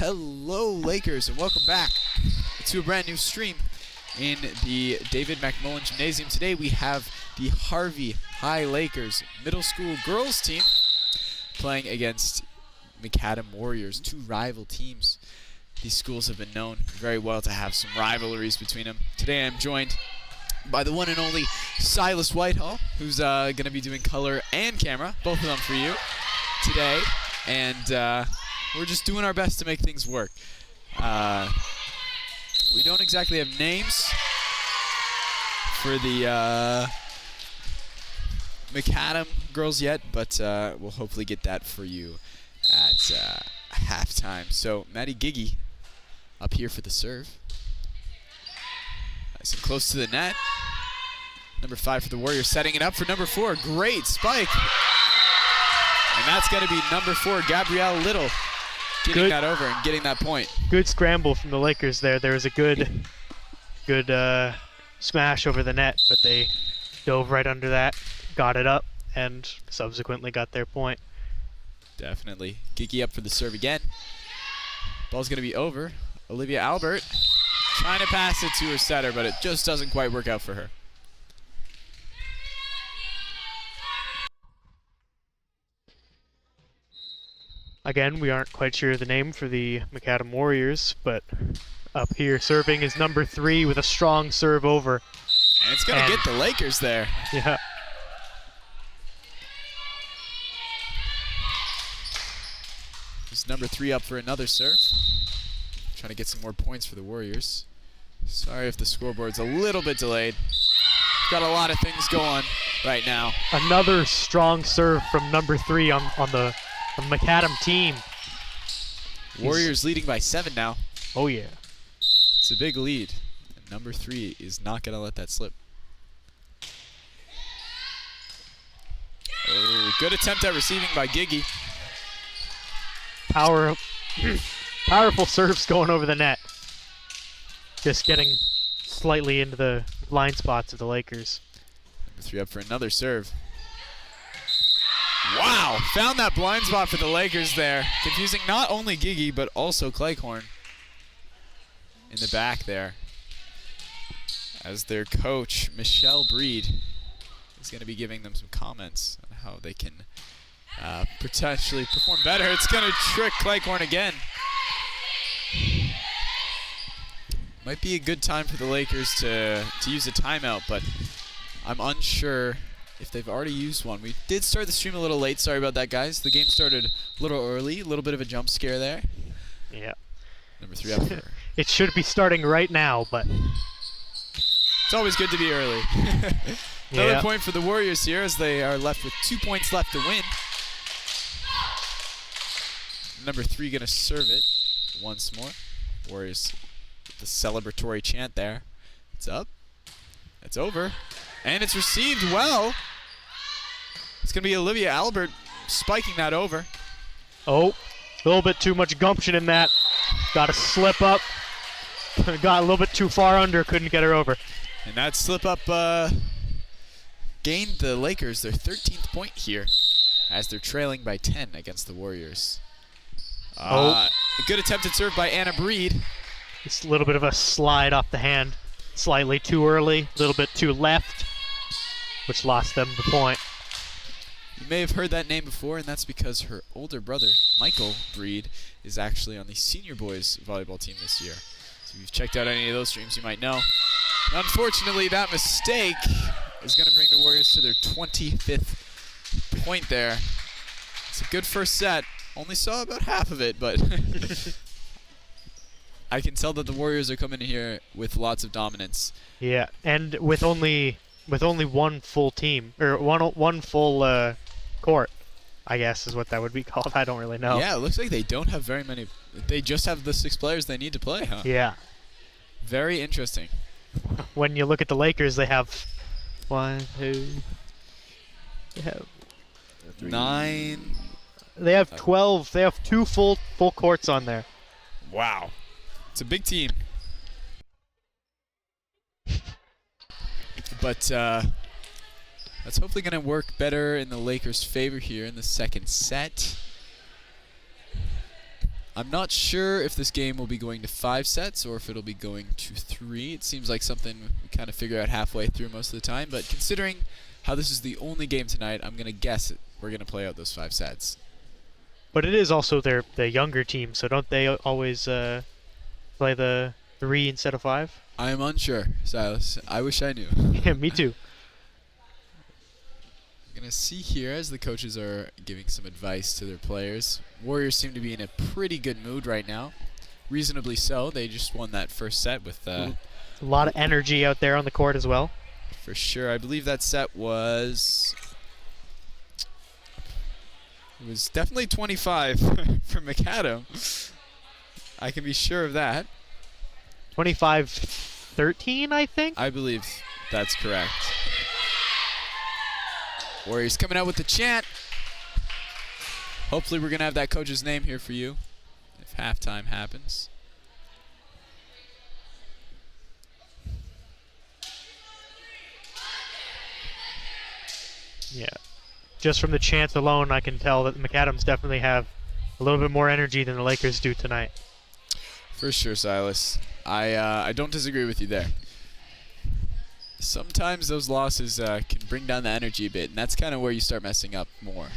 Hello, Lakers, and welcome back to a brand new stream in the David McMullen Gymnasium. Today we have the Harvey High Lakers middle school girls team playing against McAdam Warriors, two rival teams. These schools have been known very well to have some rivalries between them. Today I'm joined by the one and only Silas Whitehall, who's going to be doing color and camera, both of them for you today. And we're just doing our best to make things work. We don't exactly have names for the McAdam girls yet, but we'll hopefully get that for you at halftime. So Maddie Giggy up here for the serve. Nice and close to the net. Number 5 for the Warriors, setting it up for number 4. Great spike. And that's going to be number 4, Gabrielle Little, getting that over and getting that point. Good scramble from the Lakers there. There was a good smash over the net, but they dove right under that, got it up, and subsequently got their point. Definitely. Gigi up for the serve again. Ball's going to be over. Olivia Albert trying to pass it to her setter, but it just doesn't quite work out for her. Again, we aren't quite sure the name for the McAdam Warriors, but up here serving is number 3 with a strong serve over. And it's going to get the Lakers there. Yeah. There's number 3 up for another serve. Trying to get some more points for the Warriors. Sorry if the scoreboard's a little bit delayed. Got a lot of things going right now. Another strong serve from number 3 on the McAdam team. Warriors leading by 7 now. Oh yeah. It's a big lead. And number 3 is not going to let that slip. Oh, good attempt at receiving by Gigi. Powerful serves going over the net. Just getting slightly into the blind spots of the Lakers. Number 3 up for another serve. Wow, found that blind spot for the Lakers there. Confusing not only Gigi, but also Cleghorn in the back there. As their coach, Michelle Breed, is going to be giving them some comments on how they can potentially perform better. It's going to trick Cleghorn again. Might be a good time for the Lakers to use a timeout, but I'm unsure if they've already used one. We did start the stream a little late. Sorry about that, guys. The game started a little early. A little bit of a jump scare there. Yeah. Number 3 up for her. It should be starting right now, but it's always good to be early. Another point for the Warriors here as they are left with 2 points left to win. Number 3 going to serve it once more. Warriors with the celebratory chant there. It's up. It's over. And it's received well. It's going to be Olivia Albert spiking that over. Oh, a little bit too much gumption in that. Got to slip up. Got a little bit too far under, couldn't get her over. And that slip up gained the Lakers their 13th point here as they're trailing by 10 against the Warriors. A good attempted serve by Anna Breed. Just a little bit of a slide off the hand. Slightly too early, a little bit too left, which lost them the point. You may have heard that name before, and that's because her older brother, Michael Breed, is actually on the senior boys volleyball team this year. So if you've checked out any of those streams, you might know. Unfortunately, that mistake is going to bring the Warriors to their 25th point there. It's a good first set. Only saw about half of it, but I can tell that the Warriors are coming in here with lots of dominance. Yeah, and with only one full team, or one full court, I guess is what that would be called. I don't really know. Yeah, it looks like they don't have very many. They just have the 6 players they need to play, huh? Yeah. Very interesting. When you look at the Lakers, they have 1, 2. They have 3. 9. They have 12. They have 2 full courts on there. Wow. It's a big team. But that's hopefully going to work better in the Lakers' favor here in the second set. I'm not sure if this game will be going to 5 sets or if it'll be going to 3. It seems like something we kind of figure out halfway through most of the time, but considering how this is the only game tonight, I'm going to guess we're going to play out those 5 sets. But it is also the younger team, so don't they always play the 3 instead of 5? I am unsure, Silas. I wish I knew. Yeah, me too. I'm going to see here as the coaches are giving some advice to their players. Warriors seem to be in a pretty good mood right now. Reasonably so. They just won that first set with... a lot of energy out there on the court as well. For sure. I believe that set was... It was definitely 25 for McAdam. I can be sure of that. 25-13, I think? I believe that's correct. Warriors coming out with the chant. Hopefully we're going to have that coach's name here for you if halftime happens. Yeah. Just from the chants alone, I can tell that the McAdams definitely have a little bit more energy than the Lakers do tonight. For sure, Silas. I don't disagree with you there. Sometimes those losses can bring down the energy a bit, and that's kind of where you start messing up more.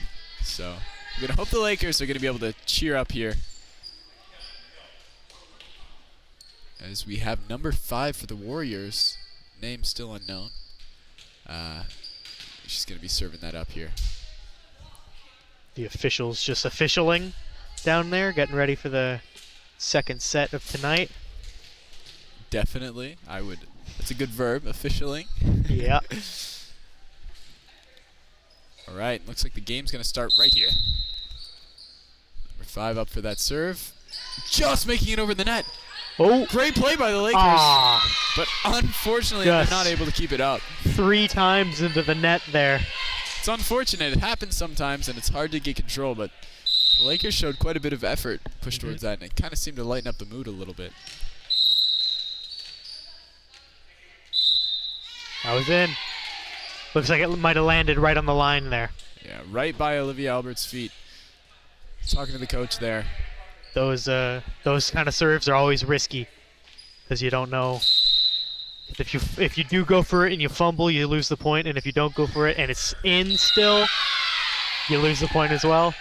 So I'm going to hope the Lakers are going to be able to cheer up here. As we have number 5 for the Warriors. Name still unknown. She's going to be serving that up here. The officials just officialing down there, getting ready for the second set of tonight. Definitely. That's a good verb, officialing. Yeah. All right, looks like the game's going to start right here. Number 5 up for that serve. Just making it over the net. Oh. Great play by the Lakers. But unfortunately, they're not able to keep it up. 3 times into the net there. It's unfortunate. It happens sometimes, and it's hard to get control, but the Lakers showed quite a bit of effort pushed towards that, and it kind of seemed to lighten up the mood a little bit. That was in. Looks like it might have landed right on the line there. Yeah, right by Olivia Albert's feet. Talking to the coach there. Those kind of serves are always risky because you don't know if you do go for it and you fumble, you lose the point, and if you don't go for it and it's in still, you lose the point as well.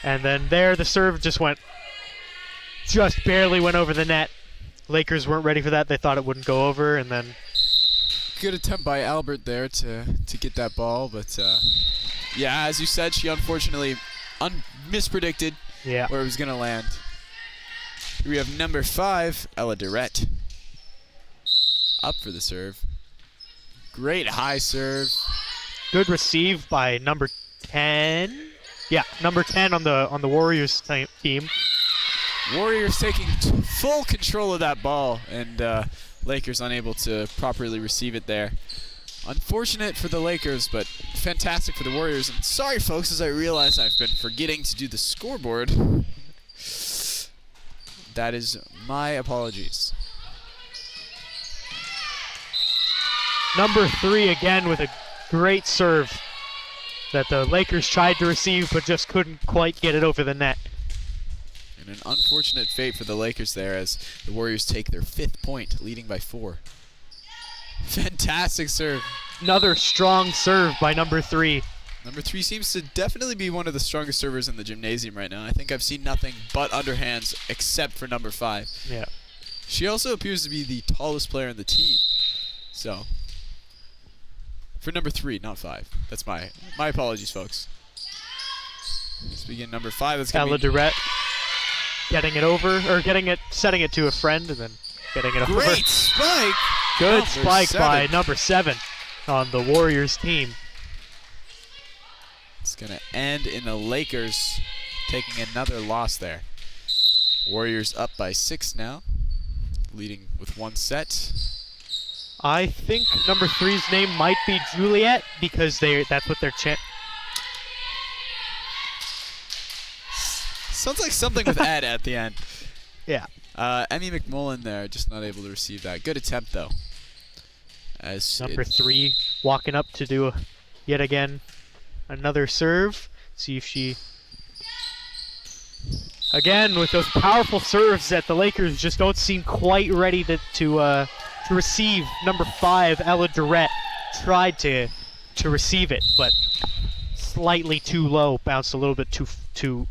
And then there, the serve just barely went over the net. Lakers weren't ready for that. They thought it wouldn't go over, and then good attempt by Albert there to get that ball, but yeah, as you said, she unfortunately mispredicted where it was going to land. Here we have number 5, Ella Durrett, up for the serve. Great high serve. Good receive by number 10. Yeah, number 10 on the Warriors team. Warriors taking full control of that ball, and Lakers unable to properly receive it there. Unfortunate for the Lakers, but fantastic for the Warriors. And sorry, folks, as I realize I've been forgetting to do the scoreboard. That is my apologies. Number 3 again with a great serve that the Lakers tried to receive but just couldn't quite get it over the net. And an unfortunate fate for the Lakers there as the Warriors take their 5th point, leading by 4. Fantastic serve. Another strong serve by number 3. Number 3 seems to definitely be one of the strongest servers in the gymnasium right now. I think I've seen nothing but underhands except for number 5. Yeah. She also appears to be the tallest player in the team. So, for number 3, not 5. That's my apologies, folks. Let's begin number 5. That's Ella Durrett getting it over, or setting it to a friend and then getting it over. Great spike! Good spike by number 7 on the Warriors team. It's going to end in the Lakers taking another loss there. Warriors up by 6 now, leading with 1 set. I think number 3's name might be Juliet because that's what they're Sounds like something with Ed at the end. Yeah. Emmy McMullen there, just not able to receive that. Good attempt, though. As number 3 walking up to do yet again another serve. See if she Again, with those powerful serves that the Lakers just don't seem quite ready to receive. Number 5, Ella Durrett, tried to receive it, but slightly too low, bounced a little bit too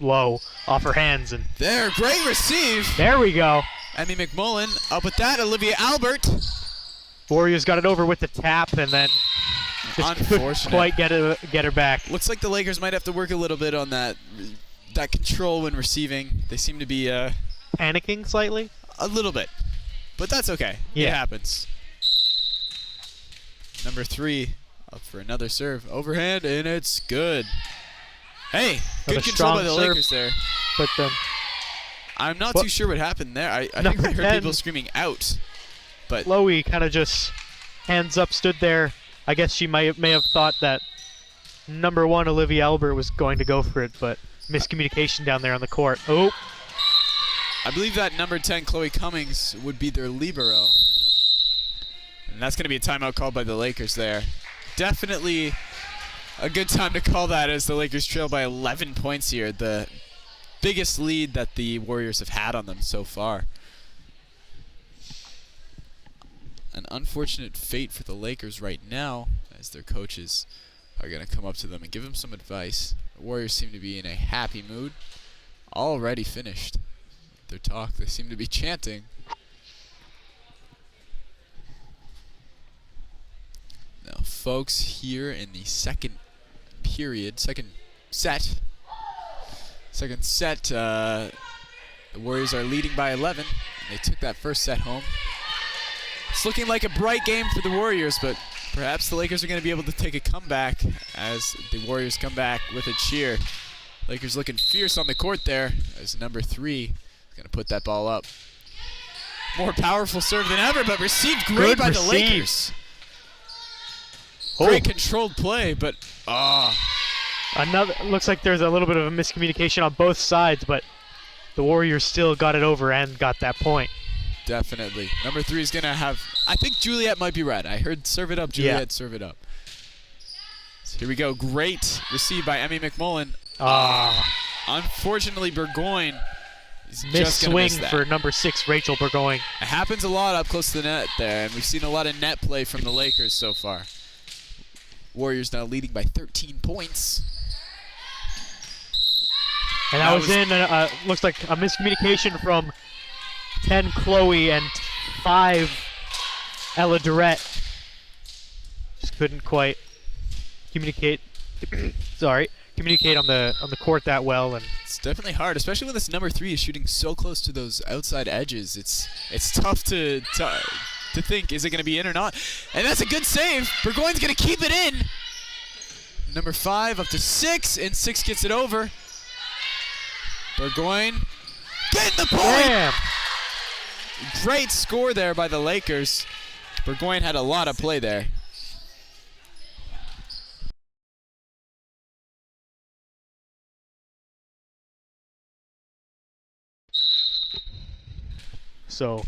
low off her hands. And there, great receive. There we go. Emmy McMullen up with that. Olivia Albert. Warriors got it over with the tap, and then just couldn't quite get her back. Looks like the Lakers might have to work a little bit on that control when receiving. They seem to be panicking slightly. A little bit, but that's okay. Yeah. It happens. Number 3 up for another serve, overhand, and it's good. Hey, good control by the Lakers there. But then I'm not too sure what happened there. I think I heard people screaming out. But Chloe kind of just hands up stood there. I guess she may have thought that number 1 Olivia Albert was going to go for it, but miscommunication down there on the court. Oh. I believe that number 10 Chloe Cummings would be their libero. And that's going to be a timeout called by the Lakers there. Definitely a good time to call that as the Lakers trail by 11 points here. The biggest lead that the Warriors have had on them so far. An unfortunate fate for the Lakers right now as their coaches are going to come up to them and give them some advice. The Warriors seem to be in a happy mood. Already finished their talk. They seem to be chanting. Now, folks, here in the second set, the Warriors are leading by 11. And they took that first set home. It's looking like a bright game for the Warriors, but perhaps the Lakers are going to be able to take a comeback as the Warriors come back with a cheer. Lakers looking fierce on the court there as number 3 is going to put that ball up. More powerful serve than ever, but received great by the Lakers. Great controlled play, but looks like there's a little bit of a miscommunication on both sides, but the Warriors still got it over and got that point. Definitely. Number 3 is going to have, I think Juliet might be red. I heard serve it up, Juliet, serve it up. So here we go. Great receive by Emmy McMullen. Unfortunately, Burgoyne is missed swing for number 6, Rachel Burgoyne. It happens a lot up close to the net there, and we've seen a lot of net play from the Lakers so far. Warriors now leading by 13 points. And that was in, looks like a miscommunication from 10 Chloe and 5 Ella Durrett. Just couldn't quite communicate. Communicate on the court that well, and it's definitely hard, especially when this number 3 is shooting so close to those outside edges. It's tough to think, is it going to be in or not? And that's a good save. Burgoyne's going to keep it in. Number 5 up to 6, and 6 gets it over. Burgoyne getting the point. Damn. Great score there by the Lakers. Burgoyne had a lot of play there. So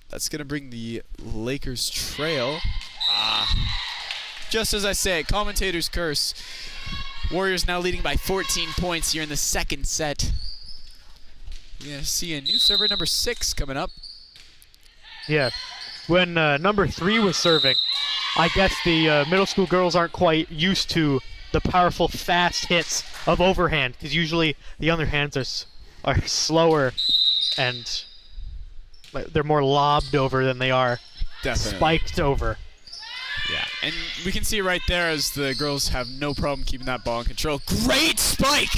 that's going to bring the Lakers trail. Just as I say, commentator's curse. Warriors now leading by 14 points here in the second set. We're going to see a new server, number 6, coming up. Yeah, when number 3 was serving, I guess the middle school girls aren't quite used to the powerful, fast hits of overhand, because usually the underhands are slower and they're more lobbed over than they are spiked over. Yeah, and we can see right there as the girls have no problem keeping that ball in control. Great spike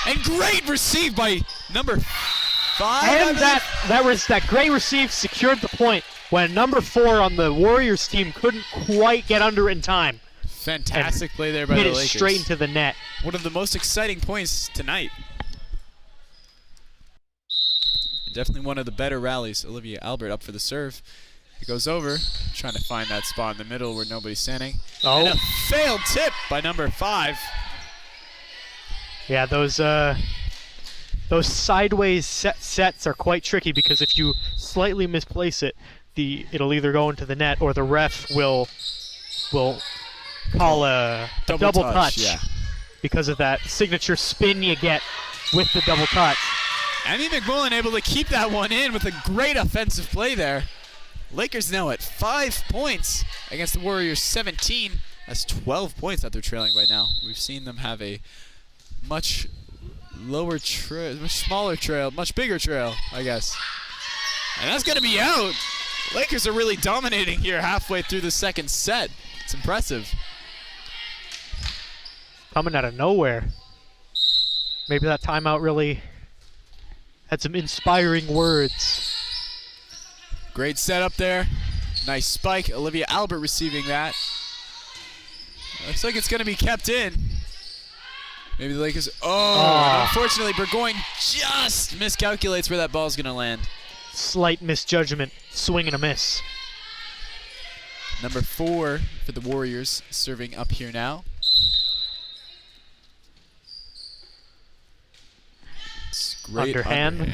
and great receive by number 5. And that great receive secured the point when number 4 on the Warriors team couldn't quite get under it in time. Fantastic play there by the Lakers. Hit it straight into the net. One of the most exciting points tonight. Definitely one of the better rallies. Olivia Albert up for the serve. It goes over, trying to find that spot in the middle where nobody's standing. Oh. And a failed tip by number 5. Yeah, those sideways sets are quite tricky because if you slightly misplace it, it'll either go into the net or the ref will call a double touch yeah, because of that signature spin you get with the double touch. Emmy McMullen able to keep that one in with a great offensive play there. Lakers now at 5 points against the Warriors 17. That's 12 points that they're trailing right now. We've seen them have a much lower trail, much smaller trail, much bigger trail, I guess. And that's going to be out. Lakers are really dominating here halfway through the second set. It's impressive. Coming out of nowhere. Maybe that timeout really had some inspiring words. Great setup there. Nice spike. Olivia Albert receiving that. Looks like it's going to be kept in. Maybe the Lakers. Oh, unfortunately, Burgoyne just miscalculates where that ball's going to land. Slight misjudgment. Swing and a miss. Number 4 for the Warriors serving up here now. Great underhand.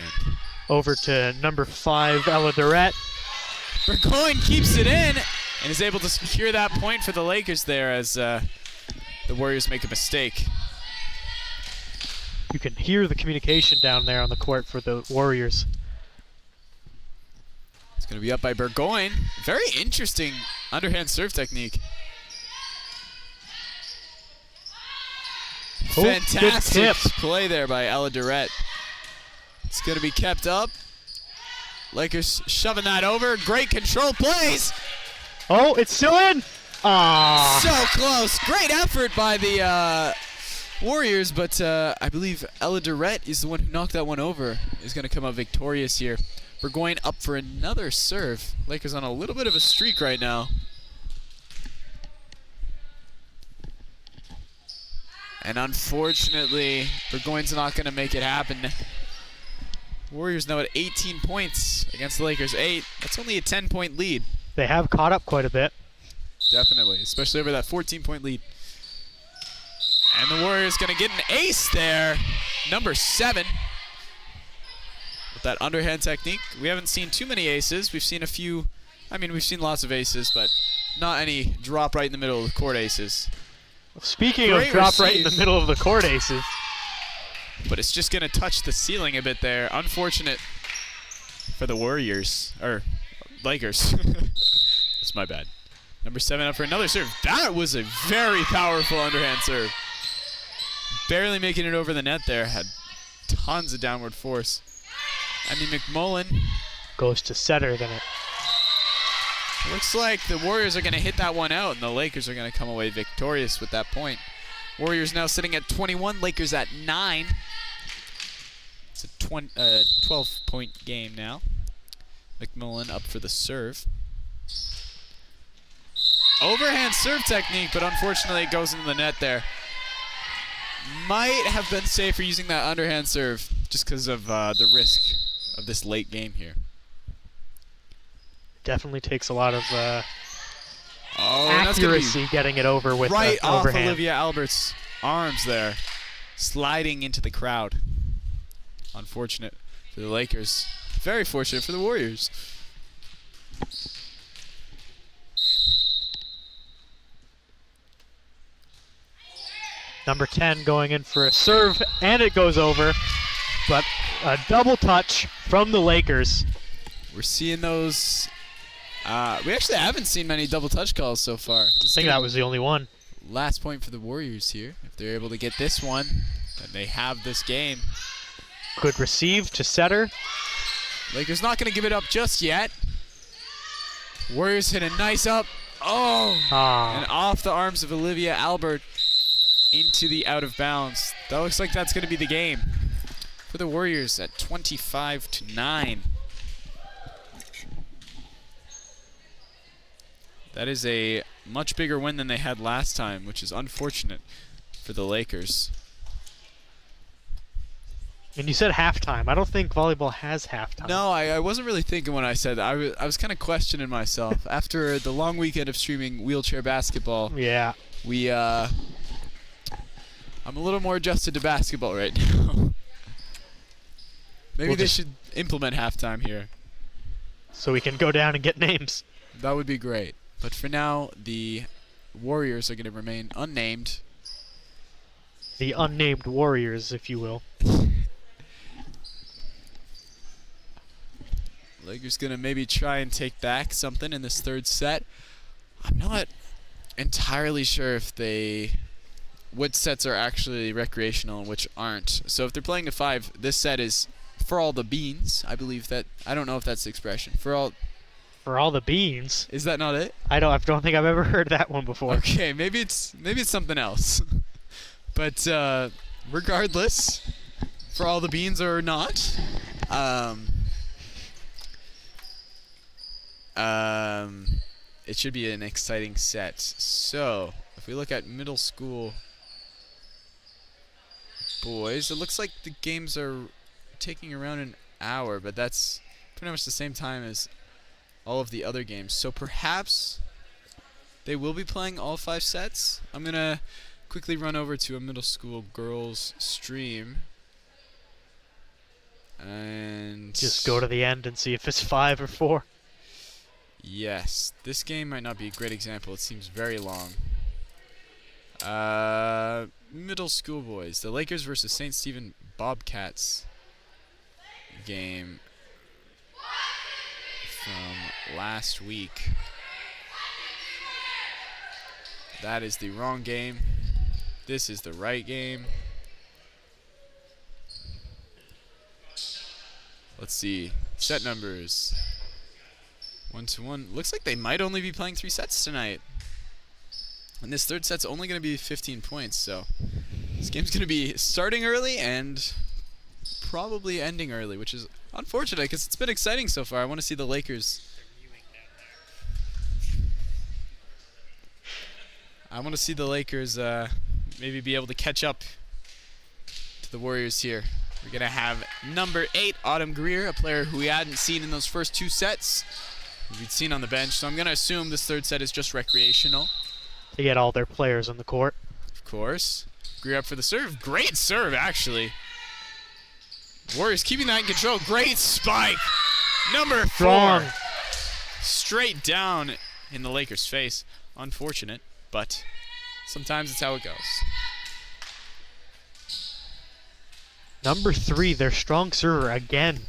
Over to number 5, Ella Durrett. Burgoyne keeps it in and is able to secure that point for the Lakers there as the Warriors make a mistake. You can hear the communication down there on the court for the Warriors. It's going to be up by Burgoyne. Very interesting underhand serve technique. Oh, fantastic play there by Ella Durrett. It's going to be kept up. Lakers shoving that over. Great control plays. Oh, it's still in. So close. Great effort by the Warriors, but I believe Ella Durrett is the one who knocked that one over. Is going to come out victorious here. Burgoyne up for another serve. Lakers on a little bit of a streak right now. And unfortunately, Burgoyne's not going to make it happen. Warriors now at 18 points against the Lakers 8. That's only a 10-point lead. They have caught up quite a bit. Definitely, especially over that 14-point lead. And the Warriors going to get an ace there. Number 7. With that underhand technique. We haven't seen too many aces. We've seen a few. I mean, we've seen lots of aces, but not any drop right in the middle of the court aces. Speaking of drop right in the middle of the court aces. But it's just going to touch the ceiling a bit there. Unfortunate for the Warriors. Or Lakers. That's my bad. Number 7 up for another serve. That was a very powerful underhand serve. Barely making it over the net there. Had tons of downward force. I mean, McMullen goes to setter then it. Looks like the Warriors are going to hit that one out, and the Lakers are going to come away victorious with that point. Warriors now sitting at 21, Lakers at 9. It's a 12-point game now. McMullen up for the serve. Overhand serve technique, but unfortunately it goes into the net there. Might have been safer using that underhand serve just because of the risk of this late game here. Definitely takes a lot of accuracy accuracy getting it over with right off overhand. Olivia Albert's arms there, sliding into the crowd. Unfortunate for the Lakers. Very fortunate for the Warriors. Number 10 going in for a serve, and it goes over. But a double touch from the Lakers. We're seeing those. We actually haven't seen many double touch calls so far. I think that was the only one. Last point for the Warriors here. If they're able to get this one, then they have this game. Good receive to setter. Lakers not going to give it up just yet. Warriors hit a nice up. Oh! And off the arms of Olivia Albert into the out of bounds. That looks like that's going to be the game for the Warriors at 25-9. That is a much bigger win than they had last time, which is unfortunate for the Lakers. And you said halftime. I don't think volleyball has halftime. No, I wasn't really thinking when I said that. I was kind of questioning myself. After the long weekend of streaming wheelchair basketball, yeah, I'm a little more adjusted to basketball right now. Maybe they should implement halftime here. So we can go down and get names. That would be great. But for now, the Warriors are going to remain unnamed. The unnamed Warriors, if you will. Lakers gonna maybe try and take back something in this third set. I'm not entirely sure if which sets are actually recreational and which aren't. So if they're playing a 5, this set is for all the beans. I believe that. I don't know if that's the expression. For all the beans. Is that not it? I don't think I've ever heard that one before. Okay, maybe it's something else. But regardless, for all the beans or not, it should be an exciting set. So if we look at middle school boys, it looks like the games are taking around an hour, but that's pretty much the same time as all of the other games. So perhaps they will be playing all 5 sets. I'm going to quickly run over to a middle school girls stream and just go to the end and see if it's 5 or 4. Yes, this game might not be a great example. It seems very long. Middle school boys. The Lakers versus St. Stephen Bobcats game from last week. That is the wrong game. This is the right game. Let's see. Set numbers. 1-1. Looks like they might only be playing 3 sets tonight. And this third set's only going to be 15 points, so this game's going to be starting early and probably ending early, which is unfortunate because it's been exciting so far. I want to see the Lakers. I want to see the Lakers maybe be able to catch up to the Warriors here. We're going to have number 8, Autumn Greer, a player who we hadn't seen in those first 2 sets. We'd seen on the bench, so I'm going to assume this third set is just recreational. To get all their players on the court. Of course. Greer up for the serve. Great serve, actually. Warriors keeping that in control. Great spike. Number 4. Strong. Straight down in the Lakers' face. Unfortunate, but sometimes it's how it goes. Number 3, their strong server again.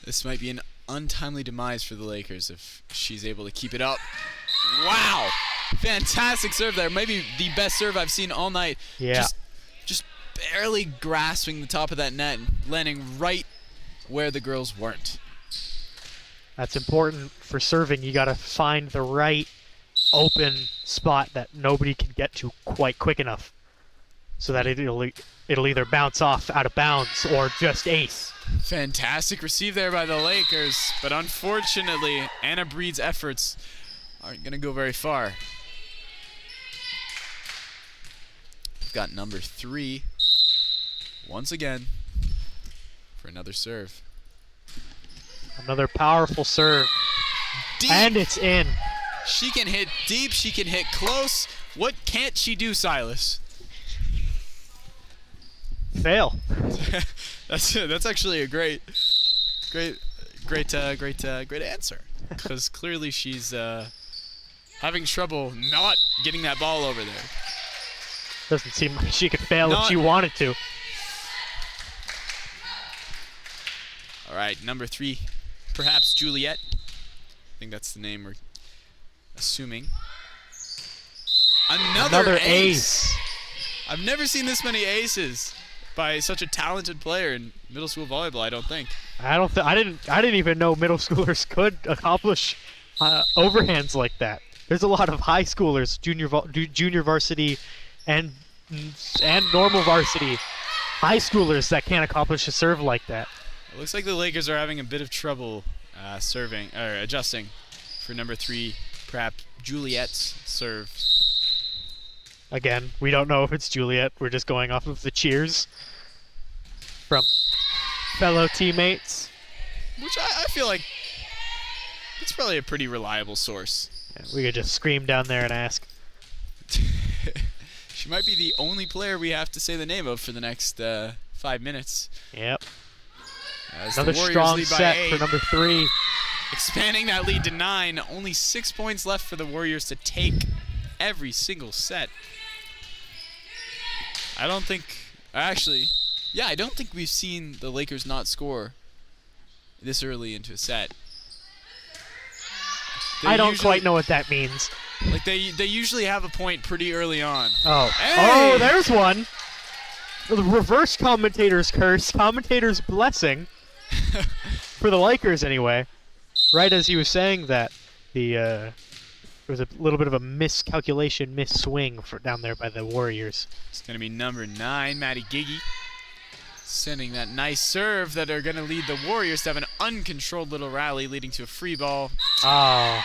This might be an untimely demise for the Lakers if she's able to keep it up. Wow! Fantastic serve there. Maybe the best serve I've seen all night. Yeah. Just barely grasping the top of that net and landing right where the girls weren't. That's important for serving. You got to find the right open spot that nobody can get to quite quick enough so that it'll either bounce off out of bounds or just ace. Fantastic receive there by the Lakers, but unfortunately, Anna Breed's efforts aren't going to go very far. We've got number 3 once again for another serve. Another powerful serve. Deep. And it's in. She can hit deep, she can hit close. What can't she do, Silas? Fail. That's actually a great answer, because clearly she's having trouble not getting that ball over there. Doesn't seem like she could fail if she wanted to. All right, number 3, perhaps Juliet. I think that's the name we're assuming. Another ace. I've never seen this many aces by such a talented player in middle school volleyball, I don't think. I didn't even know middle schoolers could accomplish overhands like that. There's a lot of high schoolers, junior varsity, and normal varsity high schoolers that can't accomplish a serve like that. It looks like the Lakers are having a bit of trouble serving or adjusting for number 3, perhaps Juliet's serve. Again, we don't know if it's Juliet. We're just going off of the cheers from fellow teammates. Which I feel like it's probably a pretty reliable source. Yeah, we could just scream down there and ask. She might be the only player we have to say the name of for the next 5 minutes. Yep. As another strong set for number 3. Expanding that lead to 9. Only 6 points left for the Warriors to take every single set. I don't think... Actually, Yeah, I don't think we've seen the Lakers not score this early into a set. I don't quite know what that means. Like they usually have a point pretty early on. Oh. Hey! Oh, there's one. The reverse commentator's curse, commentator's blessing. For the Lakers, anyway. Right as he was saying that, there was a little bit of a miscalculation, miss-swing down there by the Warriors. It's going to be number 9, Maddie Giggy, sending that nice serve that are going to lead the Warriors to have an uncontrolled little rally, leading to a free ball. Oh.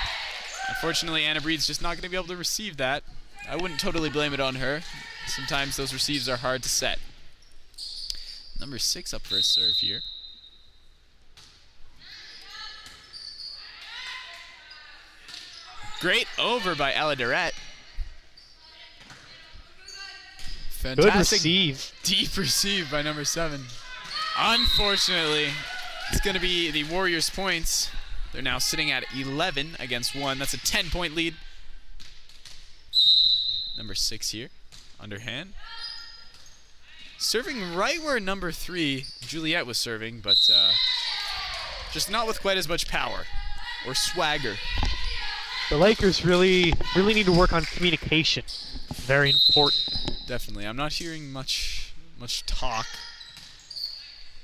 Unfortunately, Anna Breed's just not going to be able to receive that. I wouldn't totally blame it on her. Sometimes those receives are hard to set. Number 6 up for a serve here. Great over by Aladirette. Fantastic. Good receive. Deep receive by number 7. Unfortunately, it's going to be the Warriors' points. They're now sitting at 11 against 1. That's a 10-point lead. Number 6 here, underhand. Serving right where number 3, Juliet, was serving, but just not with quite as much power or swagger. The Lakers really need to work on communication. Very important. Definitely. I'm not hearing much talk.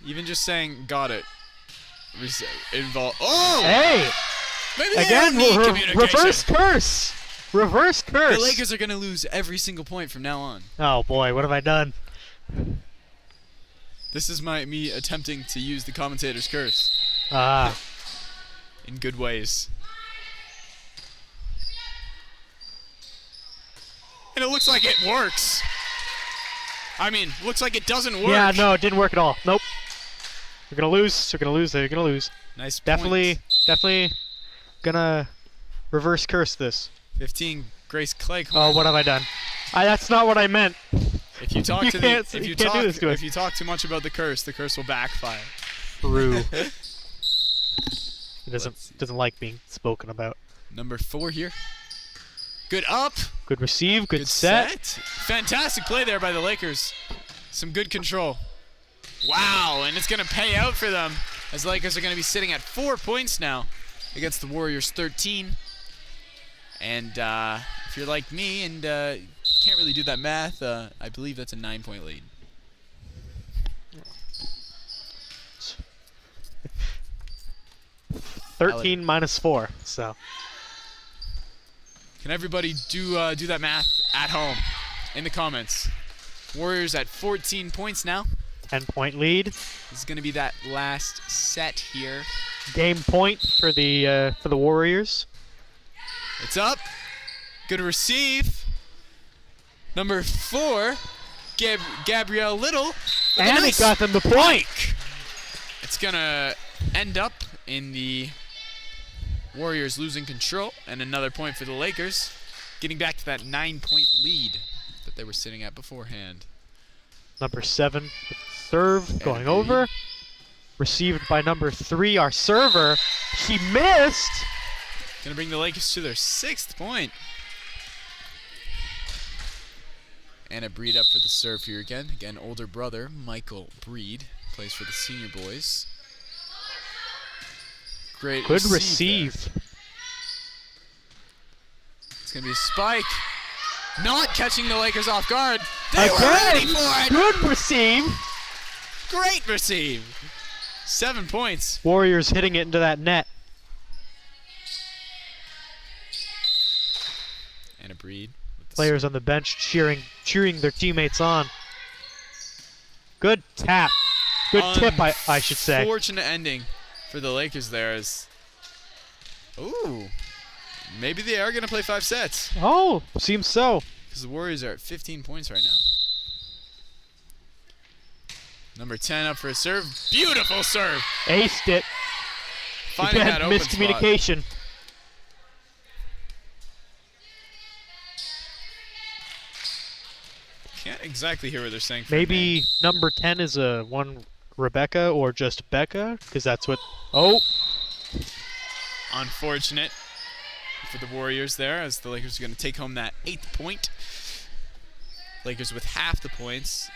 Even just saying "got it" involve. Oh! Hey! Maybe they Again, don't need communication. reverse curse. Reverse curse. The Lakers are going to lose every single point from now on. Oh boy, what have I done? This is me attempting to use the commentator's curse in good ways. And it looks like it works. I mean, looks like it doesn't work. Yeah, no, it didn't work at all. Nope. They're gonna lose. They're gonna lose. They're gonna lose. Nice. Definitely gonna reverse curse this. 15, Grace Clegg. Oh, what have I done? That's not what I meant. If you talk if you talk too much about the curse will backfire. True. It doesn't like being spoken about. Number 4 here. Good up. Good receive. Good set. Fantastic play there by the Lakers. Some good control. Wow, and it's going to pay out for them as the Lakers are going to be sitting at 4 points now against the Warriors 13. And if you're like me and can't really do that math, I believe that's a 9-point lead. $13 minus 4. So. Can everybody do that math at home in the comments? Warriors at 14 points now. 10-point lead. This is going to be that last set here. Game point for the Warriors. It's up. Good receive. Number 4, Gabrielle Little. And he got them the point. It's going to end up in the Warriors losing control, and another point for the Lakers, getting back to that 9-point lead that they were sitting at beforehand. Number 7 with the serve going over. Received by number 3, our server. She missed. Going to bring the Lakers to their 6th point. Anna Breed up for the serve here again. Again, older brother, Michael Breed, plays for the senior boys. Great Good receive. It's going to be a spike. Not catching the Lakers off guard. They were Again, ready for it. good receive. Great receive. 7 points. Warriors hitting it into that net. Anna Breed. Players on the bench cheering their teammates on. Good tap. Good tip, I should say. Fortunate ending for the Lakers there is... Ooh. Maybe they are going to play 5 sets. Oh, seems so. Because the Warriors are at 15 points right now. Number 10 up for a serve. Beautiful serve. Aced it. Finding that open miscommunication. Spot. Can't exactly hear what they're saying. Maybe number 10 is a one Rebecca or just Becca, because that's what... Oh. Unfortunate for the Warriors there, as the Lakers are going to take home that 8th point. Lakers with half the points.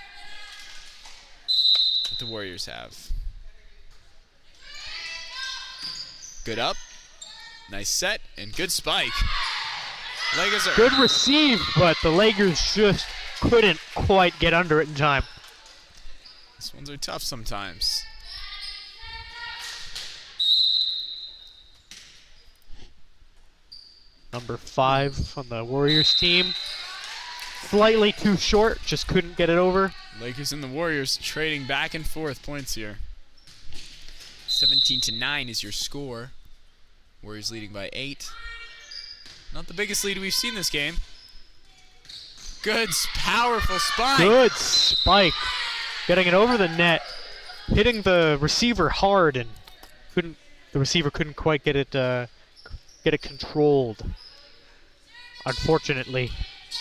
that the Warriors have. Good up. Nice set and good spike. Lakers are Good receive, but the Lakers just couldn't quite get under it in time. These ones are tough sometimes. Number 5 on the Warriors team. Slightly too short, just couldn't get it over. Lakers and the Warriors trading back and forth points here. 17-9 is your score. Warriors leading by 8. Not the biggest lead we've seen this game. Good, powerful spike. Good spike. Getting it over the net. Hitting the receiver hard, and the receiver couldn't quite get it controlled. Unfortunately,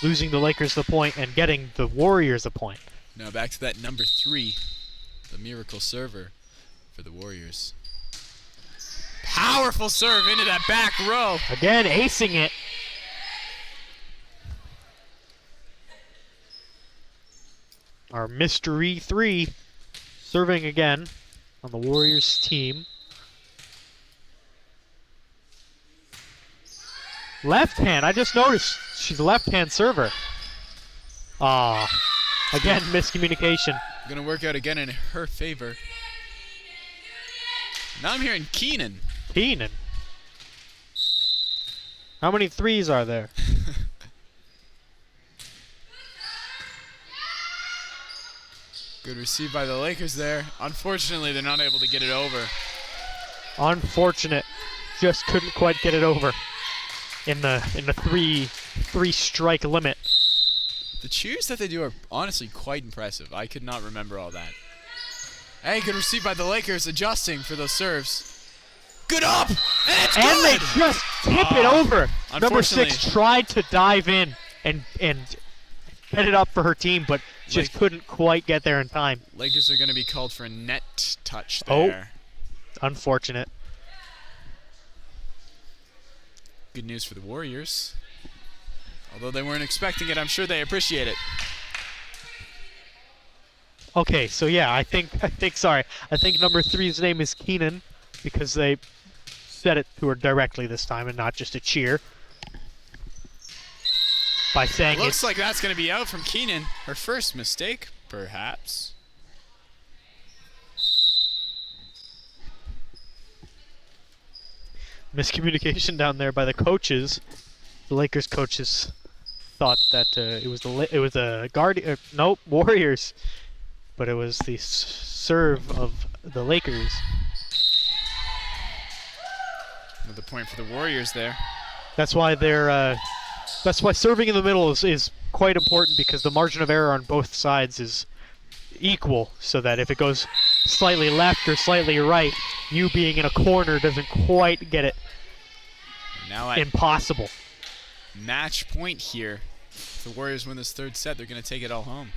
losing the Lakers the point and getting the Warriors a point. Now back to that number 3, the miracle server for the Warriors. Powerful serve into that back row. Again, acing it. Our mystery 3 serving again on the Warriors team. Left hand, I just noticed she's a left-hand server. Again, miscommunication. Gonna work out again in her favor. Now I'm hearing Keenan. Keenan. How many 3s are there? Good receive by the Lakers there. Unfortunately, they're not able to get it over. Unfortunate. Just couldn't quite get it over in the three strike limit. The cheers that they do are honestly quite impressive. I could not remember all that. Hey, good receive by the Lakers, adjusting for those serves. Good up! And it's And good! they just tip it over. Number Unfortunately- 6 tried to dive in and get it up for her team, but just couldn't quite get there in time. Lakers are going to be called for a net touch Oh. there. Unfortunate. Good news for the Warriors. Although they weren't expecting it, I'm sure they appreciate it. Okay, so yeah, I think number 3's name is Keenan because they said it to her directly this time and not just a cheer. By saying Looks like that's going to be out from Keenan. Her first mistake, perhaps. miscommunication down there by the coaches. The Lakers coaches thought that it was the Guardian. Nope, Warriors, but it was the serve of the Lakers. Another point for the Warriors there. That's why they're. That's why serving in the middle is quite important, because the margin of error on both sides is equal, so that if it goes slightly left or slightly right, you being in a corner doesn't quite get it. Now at Impossible. match point here. If the Warriors win this third set, they're going to take it all home.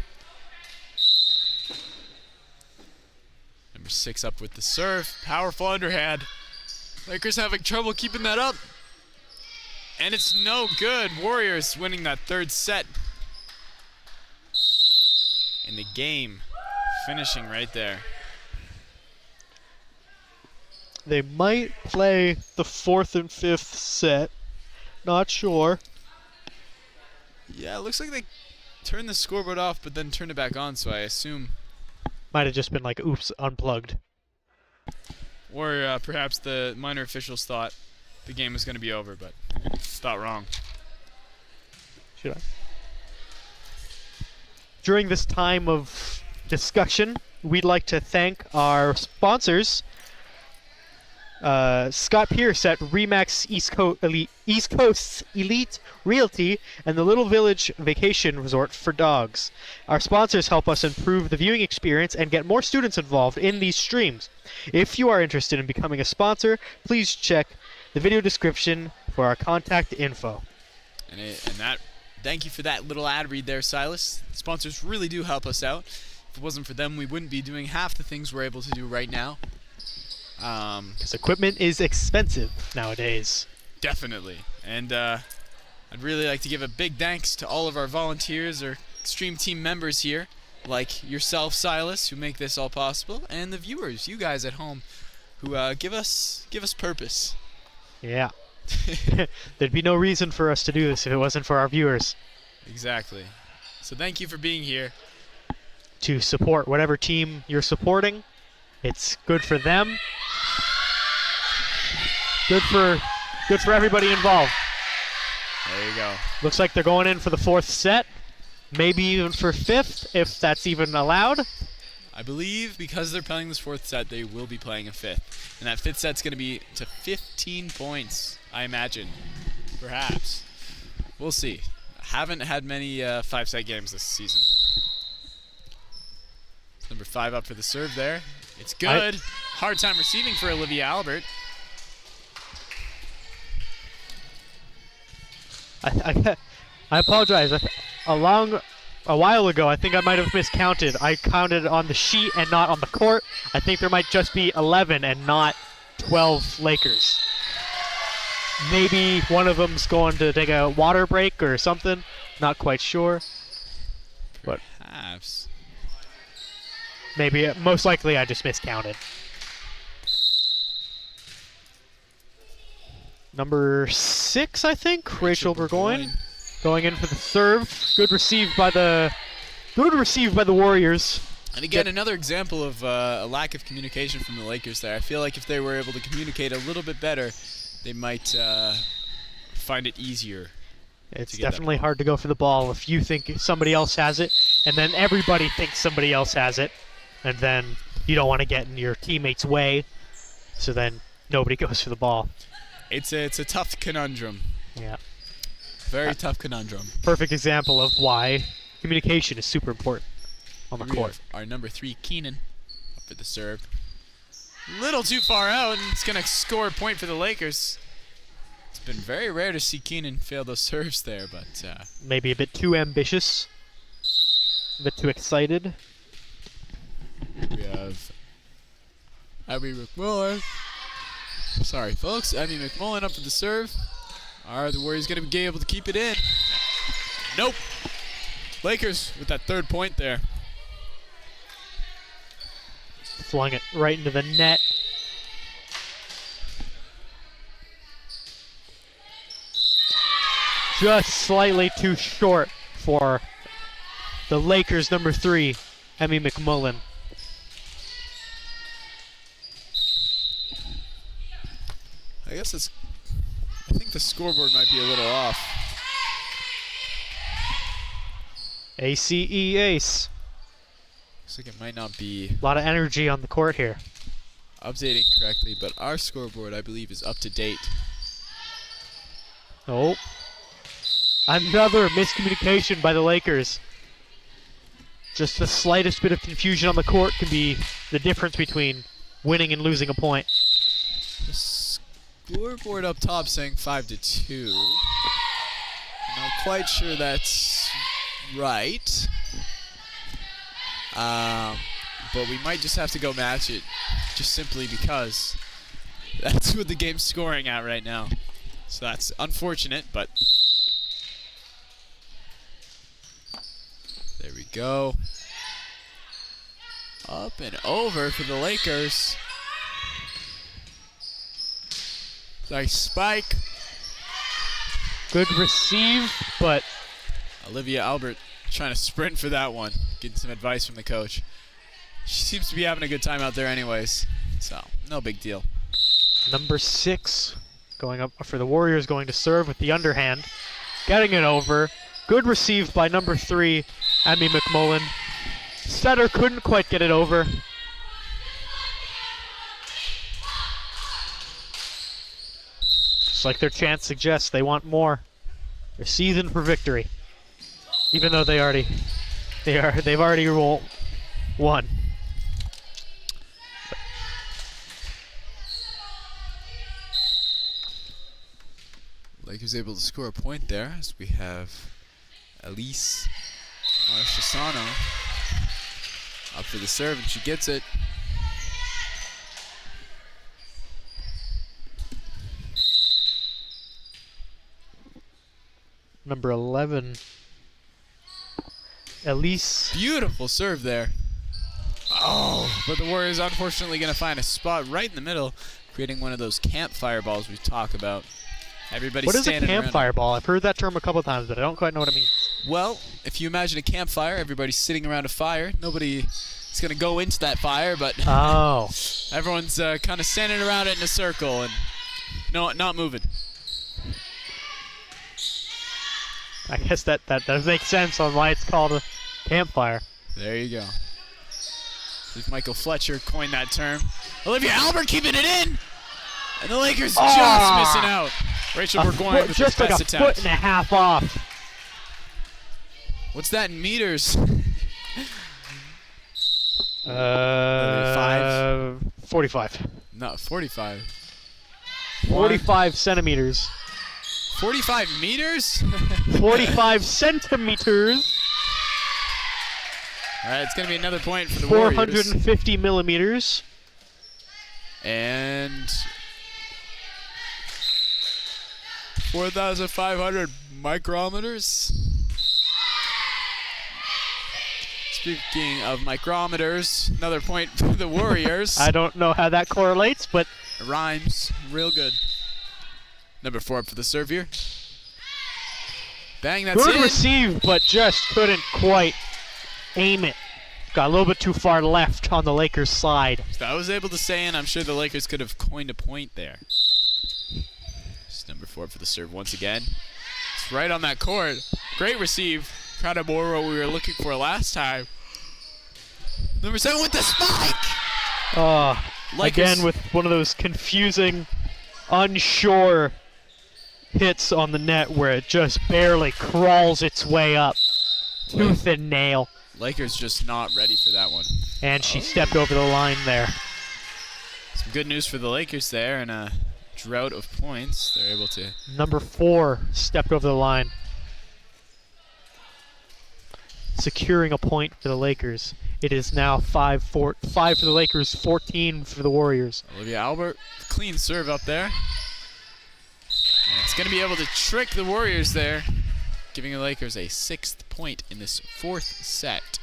Number 6 up with the serve. Powerful underhand. Lakers having trouble keeping that up. And it's no good. Warriors winning that third set. And the game finishing right there. They might play the 4th and 5th set. Not sure. Yeah, it looks like they turned the scoreboard off but then turned it back on, so I assume. Might have just been like, oops, unplugged. Or perhaps the minor officials thought the game was going to be over, but thought wrong. Should I? During this time of discussion, we'd like to thank our sponsors. Scott Pierce at Remax East Coast Elite Realty and the Little Village Vacation Resort for Dogs. Our sponsors help us improve the viewing experience and get more students involved in these streams. If you are interested in becoming a sponsor, please check the video description for our contact info. Thank you for that little ad read there, Silas. Sponsors really do help us out. If it wasn't for them, we wouldn't be doing half the things we're able to do right now. Because equipment is expensive nowadays. Definitely. And I'd really like to give a big thanks to all of our volunteers or stream team members here. like yourself, Silas, who make this all possible, and the viewers, you guys at home, who give us purpose. Yeah. There'd be no reason for us to do this if it wasn't for our viewers. Exactly. So thank you for being here. To support whatever team you're supporting. It's good for them. Good for everybody involved. There you go. Looks like they're going in for the 4th set. Maybe even for 5th, if that's even allowed. I believe because they're playing this 4th set, they will be playing a 5th. And that 5th set's going to be to 15 points, I imagine. Perhaps. We'll see. Haven't had many 5-set games this season. Number 5 up for the serve there. It's good. Hard time receiving for Olivia Albert. I apologize. A while ago, I think I might have miscounted. I counted on the sheet and not on the court. I think there might just be 11 and not 12 Lakers. Maybe one of them's going to take a water break or something. Not quite sure. But perhaps. Maybe, most likely I just miscounted. Number 6, I think, Rachel Burgoyne, going in for the serve. Good received by the Warriors. And again, another example of a lack of communication from the Lakers there. I feel like if they were able to communicate a little bit better, they might find it easier. It's definitely hard to go for the ball if you think somebody else has it, and then everybody thinks somebody else has it, and then you don't want to get in your teammate's way, so then nobody goes for the ball. It's a tough conundrum. Yeah. Very tough conundrum. Perfect example of why communication is super important on the court. Our number 3, Keenan, up for the serve. Little too far out, and it's going to score a point for the Lakers. It's been very rare to see Keenan fail those serves there, but... maybe a bit too ambitious. A bit too excited. We have Abby McMullen. Sorry, folks. Abby McMullen up for the serve. Are the Warriors going to be able to keep it in? Nope. Lakers with that 3rd point there. Flung it right into the net. Just slightly too short for the Lakers' number 3, Emmy McMullen. I think the scoreboard might be a little off. ACE ace. Looks like it might not be A lot of energy on the court here. updating correctly, but our scoreboard, I believe, is up to date. Oh. Another miscommunication by the Lakers. Just the slightest bit of confusion on the court can be the difference between winning and losing a point. The scoreboard up top saying 5-2. I'm not quite sure that's right. But we might just have to go match it, just simply because that's what the game's scoring at right now. So that's unfortunate, but there we go. Up and over for the Lakers. Nice spike. Good receive, but Olivia Albert trying to sprint for that one, getting some advice from the coach. She seems to be having a good time out there anyways, so no big deal. number 6 going up for the Warriors, going to serve with the underhand. Getting it over. Good receive by number 3, Emmy McMullen. Setter couldn't quite get it over. Just like their chant suggests, they want more. They're seasoned for victory. Even though they've already won. Lakers able to score a point there as we have Elise Marchesano up for the serve, and she gets it. Number 11. At least. Beautiful serve there. Oh, but the Warriors unfortunately going to find a spot right in the middle, creating one of those campfire balls we talk about. Everybody's What is a standing around. campfire ball? I've heard that term a couple of times, but I don't quite know what it means. Well, if you imagine a campfire, everybody's sitting around a fire. Nobody is going to go into that fire, but Oh. everyone's kind of standing around it in a circle and not moving. I guess that does make sense on why it's called a campfire. There you go. I believe Michael Fletcher coined that term. Olivia Albert keeping it in, and the Lakers just missing out. Rachel Burgoyne with just the like best a attempt. foot and a half off. What's that in meters? 45. No, 45. 45 centimeters. 45 meters? 45 centimeters. All right, it's going to be another point for the Warriors. 450 millimeters. And 4,500 micrometers. Speaking of micrometers, another point for the Warriors. I don't know how that correlates, but It rhymes real good. Number 4 up for the serve here. Bang, that's good it. receive, but just couldn't quite aim it. Got a little bit too far left on the Lakers' side. So I was able to say, and I'm sure the Lakers could have coined a point there. It's number 4 for the serve once again. It's right on that court. Great receive. Kind of more what we were looking for last time. Number 7 with the spike. Lakers. Again with one of those confusing, unsure hits on the net where it just barely crawls its way up. Tooth and nail. Lakers just not ready for that one. And she stepped over the line there. Some good news for the Lakers there, and a drought of points. They're able to. Number 4 stepped over the line. Securing a point for the Lakers. It is now 5 for the Lakers, 14 for the Warriors. Olivia Albert, clean serve up there. And it's going to be able to trick the Warriors there, giving the Lakers a 6th point in this 4th set.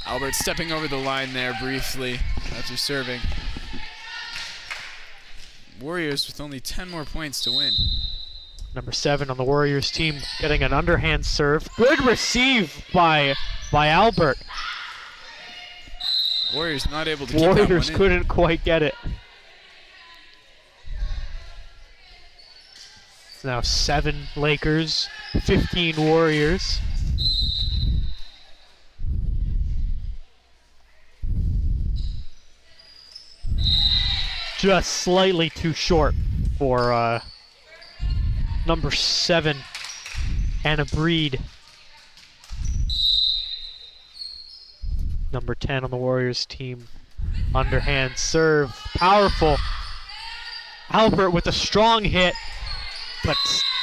Albert stepping over the line there briefly after serving. Warriors with only 10 more points to win. Number 7 on the Warriors team getting an underhand serve. Good receive by Albert. Warriors not able to keep that one Warriors in. couldn't quite get it. It's now 7 Lakers, 15 Warriors. Just slightly too short for number 7, Anna Breed. Number 10 on the Warriors team. Underhand serve. Powerful. Albert with a strong hit, but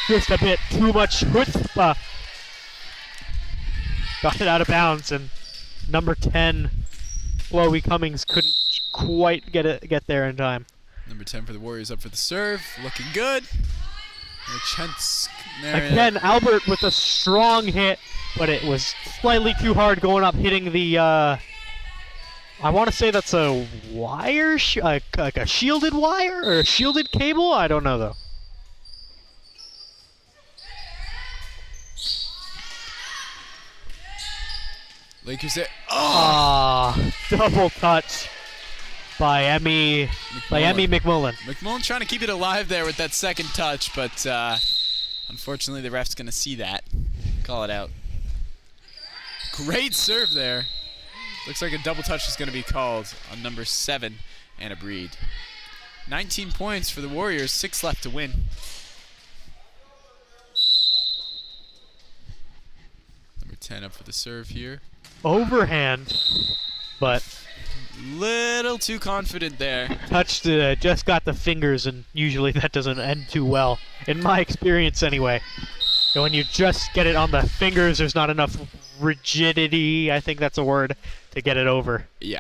just a bit too much chutzpah. Got it out of bounds, and number 10, Chloe Cummings, couldn't quite get there in time. Number 10 for the Warriors up for the serve. Looking good. Again, Albert with a strong hit, but it was slightly too hard going up, hitting the, I want to say that's a wire, like a shielded wire, or a shielded cable? I don't know, though. Lakers there. Double touch by Emmy McMullen. McMullen trying to keep it alive there with that second touch, but unfortunately the ref's going to see that. Call it out. Great serve there. Looks like a double touch is going to be called on number 7, Anna Breed. 19 points for the Warriors, 6 left to win. Number 10 up for the serve here. Overhand, but Little too confident there. touched just got the fingers, and usually that doesn't end too well, in my experience anyway. And when you just get it on the fingers, there's not enough rigidity, I think that's a word, to get it over. Yeah.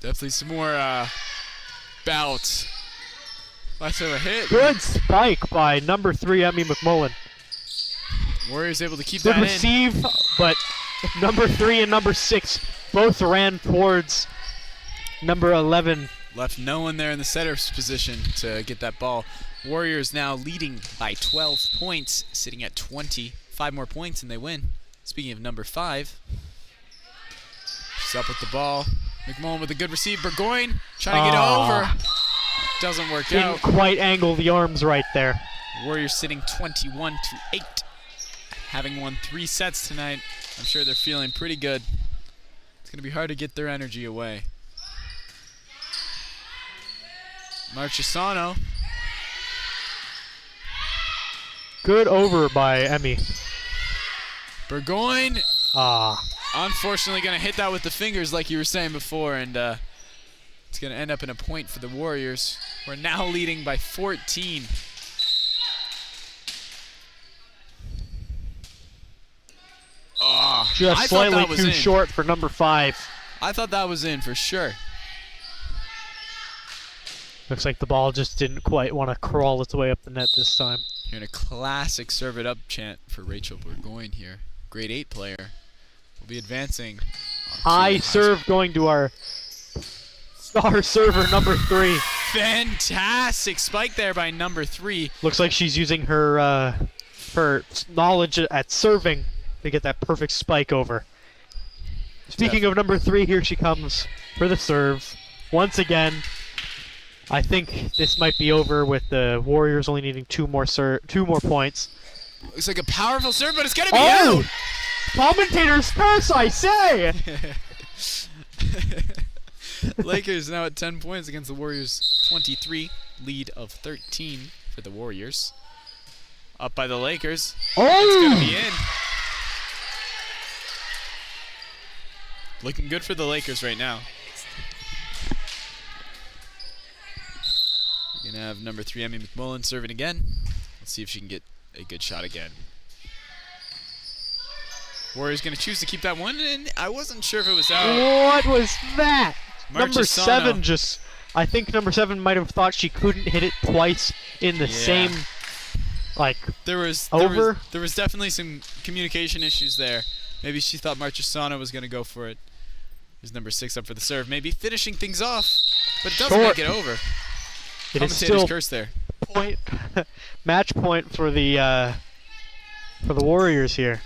Definitely some more bout Last over hit. Good spike by number 3, Emmy McMullen. Warriors able to keep Good that receive, but number 3 and number 6 both ran towards number 11. Left no one there in the setter's position to get that ball. Warriors now leading by 12 points, sitting at 20. 5 more points and they win. Speaking of number 5, she's up with the ball. McMullen with a good receive. Burgoyne trying to get over. Doesn't work out. Didn't quite angle the arms right there. Warriors sitting 21-8. Having won 3 sets tonight, I'm sure they're feeling pretty good. It's going to be hard to get their energy away. Marchesano. Good over by Emmy. Burgoyne. Ah. Unfortunately going to hit that with the fingers like you were saying before, and it's going to end up in a point for the Warriors. We're now leading by 14. Oh, just slightly too short for number 5. I thought that was in for sure. Looks like the ball just didn't quite want to crawl its way up the net this time. Hearing a classic serve it up chant for Rachel Burgoyne here. Grade 8 player. Will be advancing. High serve going to our star server, number 3. Fantastic spike there by number 3. Looks like she's using her knowledge at serving to get that perfect spike over. Speaking of number 3, here she comes for the serve. Once again, I think this might be over with the Warriors only needing 2 more points. Looks like a powerful serve, but it's gonna be out! Commentator's curse, I say! Lakers now at 10 points against the Warriors 23. Lead of 13 for the Warriors. Up by the Lakers. Oh! It's gonna be in. Looking good for the Lakers right now. We're gonna have number 3 Emmy McMullen serving again. Let's see if she can get a good shot again. Warriors gonna choose to keep that one in. I wasn't sure if it was out. What was that? Number Marchesano. 7 just... I think number 7 might have thought she couldn't hit it twice in the same... Like, there was definitely some communication issues there. Maybe she thought Marchesano was gonna go for it. There's number 6 up for the serve. Maybe finishing things off, but it doesn't make it over. It is still curse there. Point, match point for the Warriors here.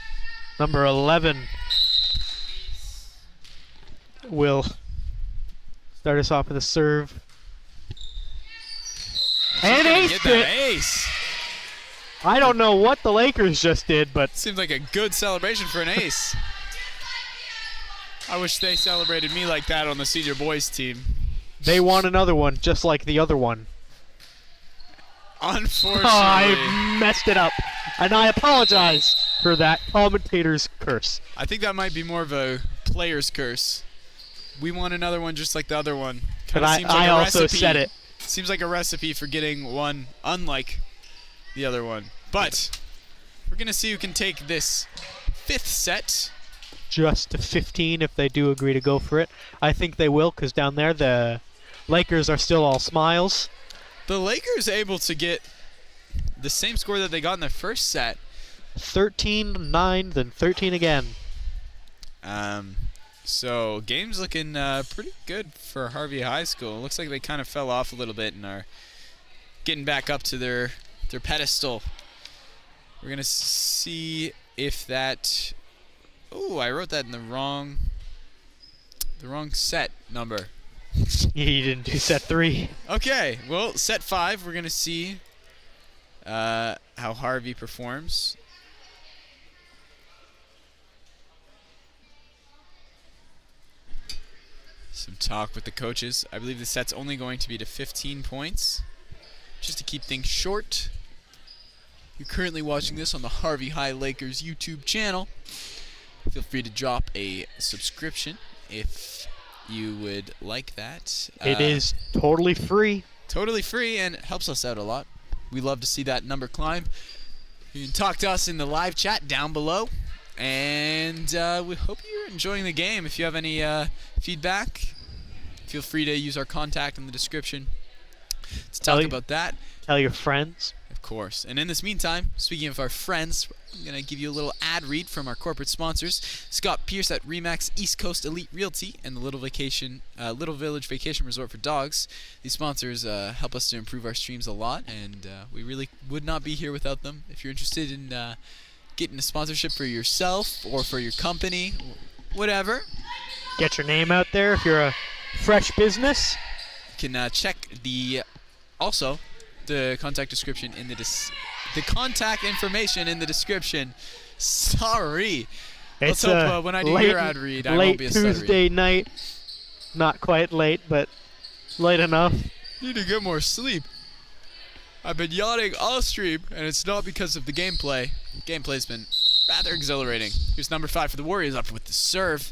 Number 11 will start us off with a serve. And ace! I don't know what the Lakers just did, but seems like a good celebration for an ace. I wish they celebrated me like that on the senior boys team. They won another one, just like the other one. Unfortunately. Oh, I messed it up. And I apologize for that commentator's curse. I think that might be more of a player's curse. We want another one just like the other one. But I also said it. Seems like a recipe for getting one unlike the other one. But we're going to see who can take this 5th set. Just to 15 if they do agree to go for it. I think they will, because down there the Lakers are still all smiles. The Lakers able to get the same score that they got in their first set. 13-9, then 13 again. So game's looking pretty good for Harvey High School. Looks like they kind of fell off a little bit and are getting back up to their pedestal. We're gonna see if that. Oh, I wrote that in the wrong set number. You didn't do set 3. Okay, well, set 5, we're gonna see how Harvey performs. Some talk with the coaches. I believe the set's only going to be to 15 points, just to keep things short. You're currently watching this on the Harvey High Lakers YouTube channel. Feel free to drop a subscription if you would like that. It is totally free. Totally free, and it helps us out a lot. We love to see that number climb. You can talk to us in the live chat down below. And we hope you're enjoying the game. If you have any feedback, feel free to use our contact in the description. to talk about that. Tell your friends. Of course. And in this meantime, speaking of our friends, I'm going to give you a little ad read from our corporate sponsors. Scott Pierce at Remax East Coast Elite Realty and the Little Village Vacation Resort for Dogs. These sponsors help us to improve our streams a lot, and we really would not be here without them. If you're interested in getting a sponsorship for yourself or for your company, whatever, Get your name out there if you're a fresh business. you can check the contact description in the contact information in the description. Sorry. Let's hope when I do your ad read, I won't be a late Tuesday night. Not quite late, but late enough. Need to get more sleep. I've been yawning all stream, and it's not because of the gameplay. Gameplay's been rather exhilarating. Here's number 5 for the Warriors up with the serve.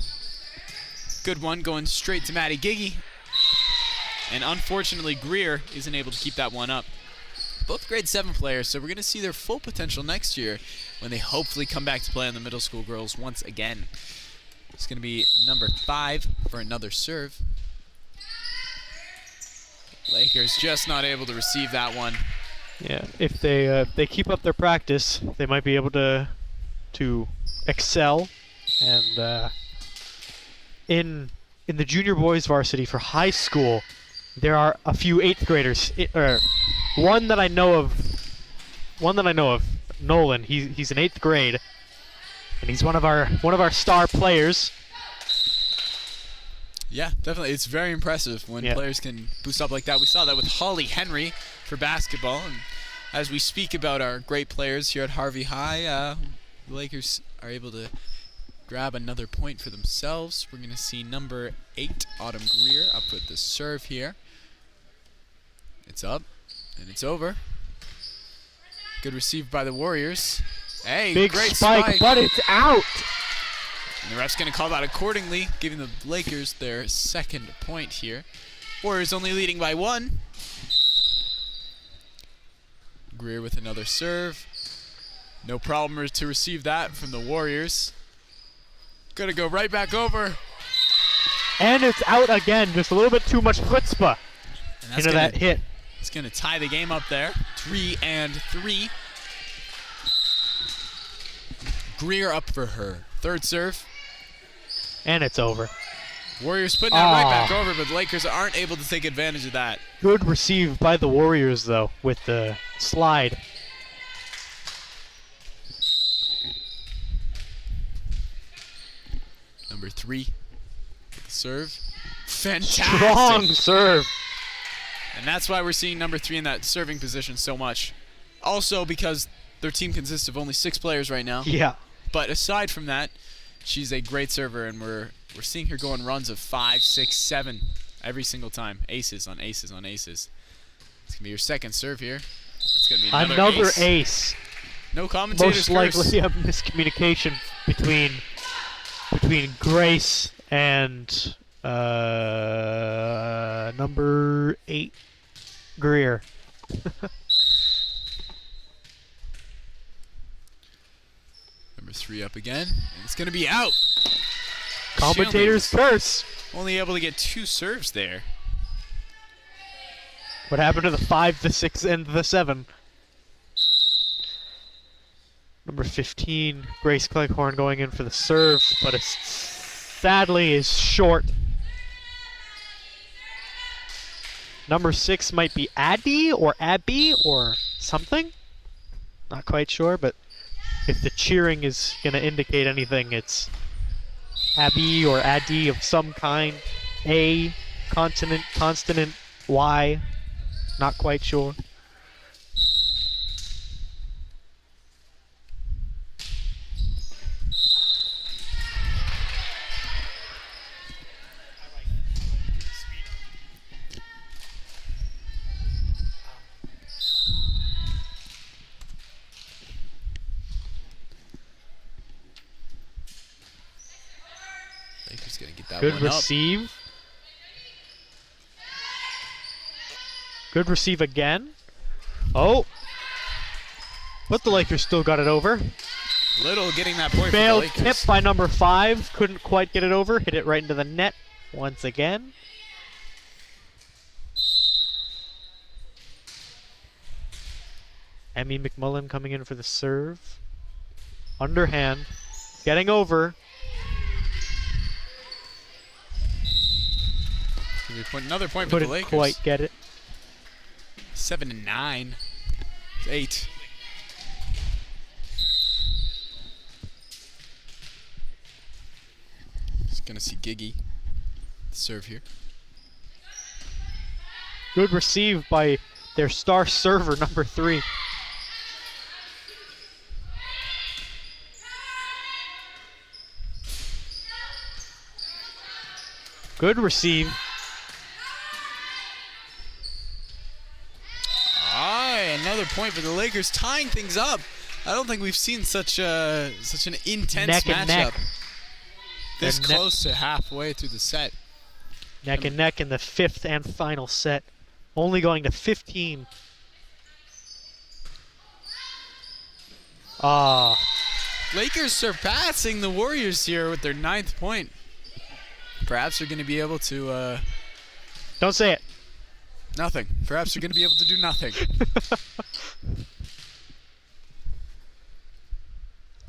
Good one, going straight to Maddie Giggy. And unfortunately, Greer isn't able to keep that one up. Both grade 7 players, so we're going to see their full potential next year when they hopefully come back to play on the middle school girls once again. It's going to be number 5 for another serve. Lakers just not able to receive that one. Yeah, if they keep up their practice, they might be able to excel. And in the junior boys varsity for high school, there are a few 8th graders. One that I know of, Nolan. He's in 8th grade, and he's one of our star players. Yeah, definitely. It's very impressive when players can boost up like that. We saw that with Holly Henry for basketball. And as we speak about our great players here at Harvey High, the Lakers are able to grab another point for themselves. We're going to see number 8, Autumn Greer, up with the serve here. It's up, and it's over. Good receive by the Warriors. Hey, big great spike, but it's out. And the ref's going to call that accordingly, giving the Lakers their 2nd point here. Warriors only leading by 1. Greer with another serve. No problem to receive that from the Warriors. Gonna go right back over. And it's out again. Just a little bit too much chutzpah into that hit. It's gonna tie the game up there. 3-3. Greer up for her 3rd serve. And it's over. Warriors putting that right back over, but the Lakers aren't able to take advantage of that. Good receive by the Warriors, though, with the slide. Number 3, with the serve. Fantastic. Strong serve. And that's why we're seeing number 3 in that serving position so much. Also because their team consists of only 6 players right now. Yeah. But aside from that, she's a great server, and we're seeing her go on runs of 5, 6, 7 every single time. Aces on aces on aces. It's gonna be your 2nd serve here. It's gonna be another ace. No commentators. Most likely a miscommunication between Grace and number 8, Greer. Number 3 up again. And it's gonna be out. Commentator's curse. Only able to get 2 serves there. What happened to the 5, the 6, and the 7? Number 15, Grace Cleghorn going in for the serve, but it sadly is short. Number 6 might be Addy or Abby or something. Not quite sure, but if the cheering is going to indicate anything, it's Abby or Addy of some kind. A, consonant, Y, not quite sure. Lakers gonna get that Good one receive. up. Good receive again. Oh. But the Lakers still got it over. Little getting that point Failed for the Lakers. tip by number 5. Couldn't quite get it over. Hit it right into the net once again. Emmy McMullen coming in for the serve. Underhand. Getting over. Another point for the Couldn't Lakers. quite get it. 7-9. 8. Just gonna see Giggy serve here. Good receive by their star server, number 3. Good receive. Another point for the Lakers, tying things up. I don't think we've seen such an intense Neck and matchup. neck. This close to halfway through the set. Neck and neck in the 5th and final set. Only going to 15. Lakers surpassing the Warriors here with their 9th point. Perhaps they're going to be able to... Don't say it. Nothing. Perhaps they're going to be able to do nothing.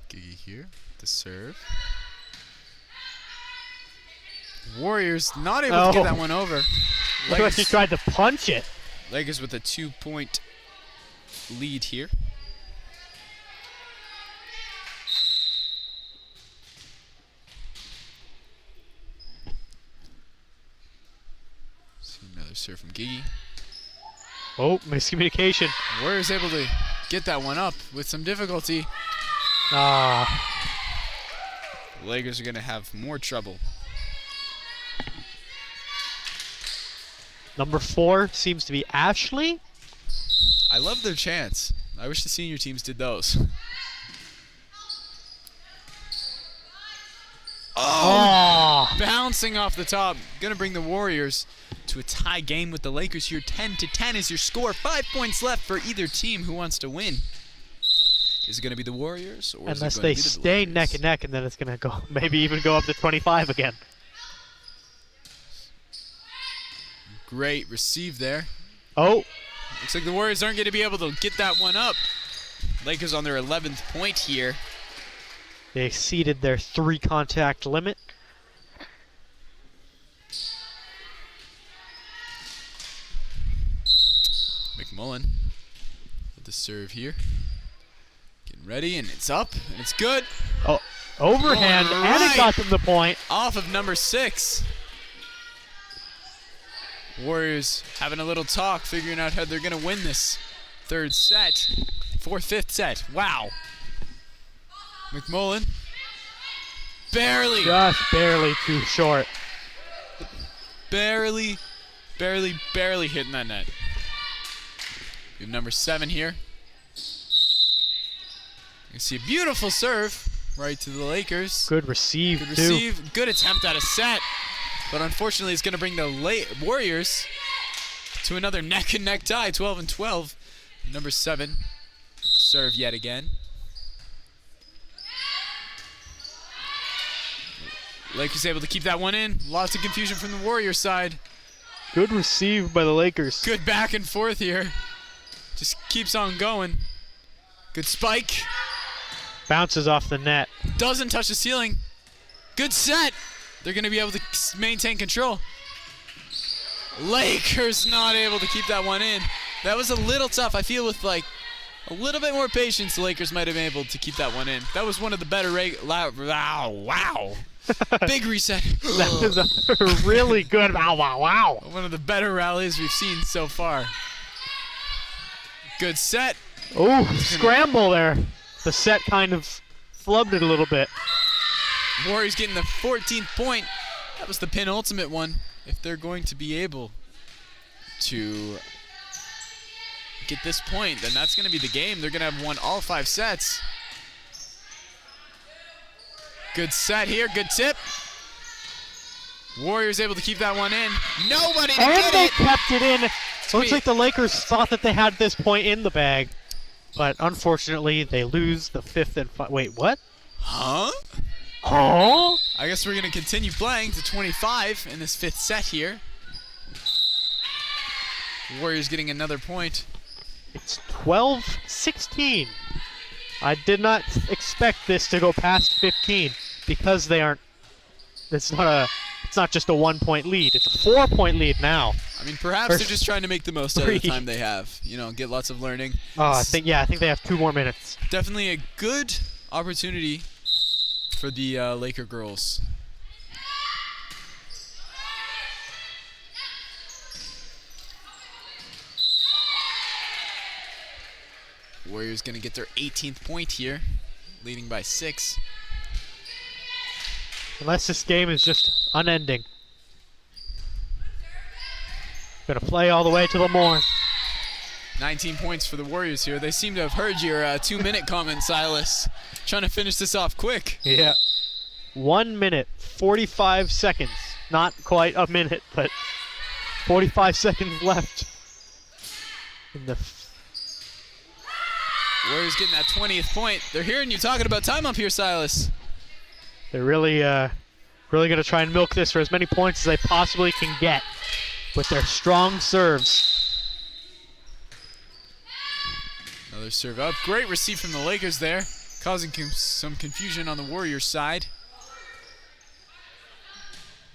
Giggy here, the serve. Warriors not able to get that one over. Looked like he tried to punch it. Lakers with a 2-point lead here. See another serve from Giggy. Oh, miscommunication. Warriors able to get that one up with some difficulty. The Lakers are going to have more trouble. Number 4 seems to be Ashley. I love their chants. I wish the senior teams did those. Bouncing off the top. Going to bring the Warriors to a tie game with the Lakers here. 10-10 is your score. 5 points left for either team who wants to win. Is it going to be the Warriors? Or Unless is it they going to be the stay Lakers? neck and neck, and then it's going to go, maybe even go up to 25 again. Great receive there. Oh. Looks like the Warriors aren't going to be able to get that one up. Lakers on their 11th point here. They exceeded their 3 contact limit. McMullen with the serve here. Getting ready, and it's up, and it's good. Oh, overhand, and it got them the point. Off of number 6. Warriors having a little talk, figuring out how they're going to win this 3rd set. 5th set. Wow. McMullen. Barely. Just barely too short. Barely hitting that net. We have number 7 here. You can see a beautiful serve right to the Lakers. Good receive, Good receive. Good attempt at a set. But unfortunately, it's going to bring the Warriors to another neck-and-neck tie, 12-12. Number 7 with the serve yet again. Lakers able to keep that one in. Lots of confusion from the Warriors side. Good receive by the Lakers. Good back and forth here. Just keeps on going. Good spike. Bounces off the net. Doesn't touch the ceiling. Good set. They're going to be able to maintain control. Lakers not able to keep that one in. That was a little tough. I feel with like a little bit more patience, the Lakers might have been able to keep that one in. That was one of the better wow. Big reset. That was a really good wow. One of the better rallies we've seen so far. Good set. Oh, scramble there. The set kind of flubbed it a little bit. Warriors getting the 14th point. That was the penultimate one. If they're going to be able to get this point, then that's going to be the game. They're going to have won all 5 sets. Good set here. Good tip. Warriors able to keep that one in. Nobody to get they it. kept it in. Looks like the Lakers thought that they had this point in the bag. But unfortunately, they lose the 5th and wait, what? Huh? Huh? I guess we're going to continue playing to 25 in this 5th set here. Warriors getting another point. It's 12-16. I did not expect this to go past 15 because they aren't. It's not just a 1-point lead. It's a 4-point lead now. I mean, perhaps they're just trying to make the most out of the time they have. You know, get lots of learning. I think they have 2 more minutes. Definitely a good opportunity for the Laker girls. Warriors going to get their 18th point here, leading by 6. Unless this game is just unending. Gonna play all the way to the morn. 19 points for the Warriors here. They seem to have heard your 2-minute comment, Silas. Trying to finish this off quick. Yeah. 1 minute, 45 seconds. Not quite a minute, but 45 seconds left. In the Warriors getting that 20th point. They're hearing you talking about time up here, Silas. They're really going to try and milk this for as many points as they possibly can get with their strong serves. Another serve up. Great receive from the Lakers there, causing some confusion on the Warriors side.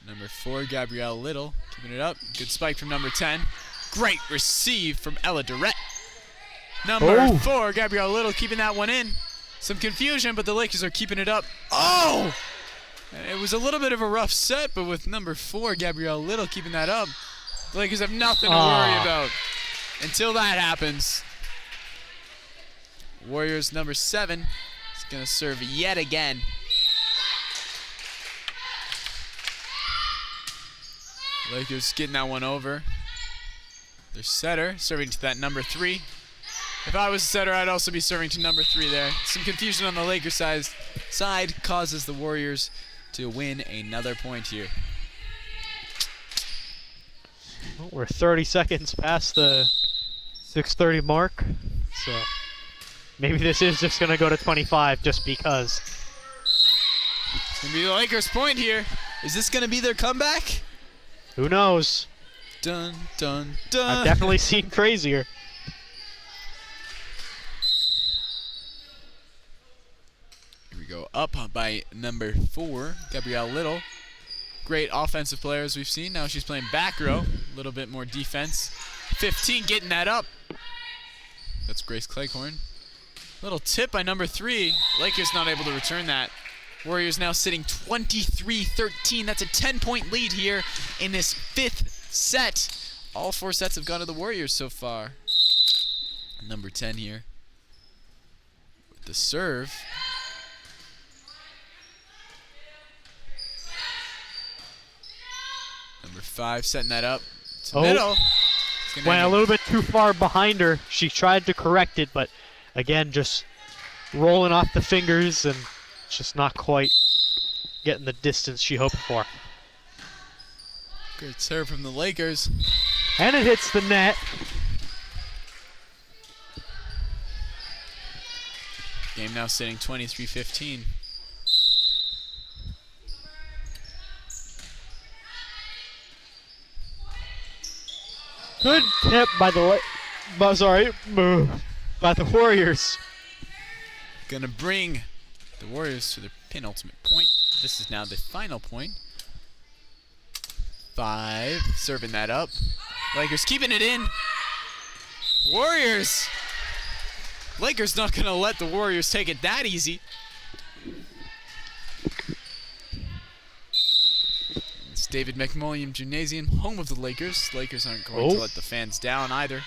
Number 4, Gabrielle Little, keeping it up. Good spike from number 10. Great receive from Ella Durrett. Number 4, Gabrielle Little, keeping that one in. Some confusion, but the Lakers are keeping it up. Oh! It was a little bit of a rough set, but with number 4, Gabrielle Little, keeping that up, the Lakers have nothing to worry about until that happens. Warriors number 7 is going to serve yet again. Lakers getting that one over. Their setter serving to that number 3. If I was a setter, I'd also be serving to number 3 there. Some confusion on the Lakers side causes the Warriors to win another point here. Well, we're 30 seconds past the 6:30 mark, so maybe this is just going to go to 25 just because. It's going to be the Lakers' point here. Is this going to be their comeback? Who knows? Dun, dun, dun. I've definitely seen crazier. Go up by number 4, Gabrielle Little. Great offensive players we've seen. Now she's playing back row. A little bit more defense. 15 getting that up. That's Grace Cleghorn. Little tip by number 3. Lakers not able to return that. Warriors now sitting 23-13. That's a 10-point lead here in this 5th set. All 4 sets have gone to the Warriors so far. Number 10 here with the serve. Number 5 setting that up. To middle. Went a little bit too far behind her. She tried to correct it, but again, just rolling off the fingers and just not quite getting the distance she hoped for. Great serve from the Lakers. And it hits the net. Game now sitting 23-15. Good tip by the Warriors. Gonna bring the Warriors to their penultimate point. This is now the final point. 5, serving that up. Lakers keeping it in. Warriors. Lakers not gonna let the Warriors take it that easy. It's David McMullian Gymnasium, home of the Lakers. Lakers aren't going to let the fans down either.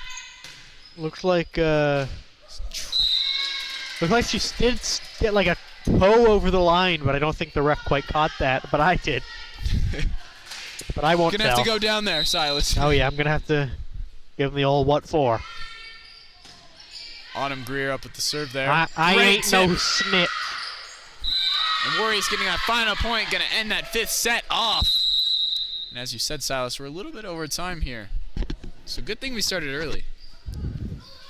Looks like she did get like a toe over the line, but I don't think the ref quite caught that. But I did. But I won't Gonna have to go down there, Silas. Oh yeah, I'm gonna have to give him the old what for. Autumn Greer up with the serve there. I ain't tip. no snitch. And Warriors getting that final point, gonna end that 5th set off. And as you said, Silas, we're a little bit over time here. So good thing we started early.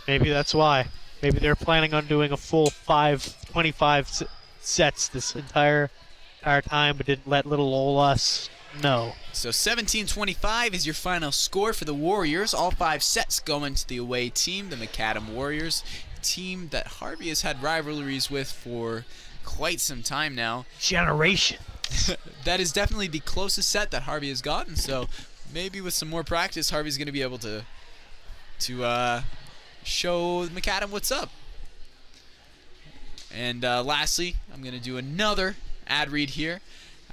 Maybe that's why. Maybe they're planning on doing a full 25 sets this entire time, but didn't let little old us No. So 17-25 is your final score for the Warriors. All 5 sets going to the away team, the McAdam Warriors, a team that Harvey has had rivalries with for quite some time now. Generation. That is definitely the closest set that Harvey has gotten, so maybe with some more practice, Harvey's going to be able to show McAdam what's up. And lastly, I'm going to do another ad read here.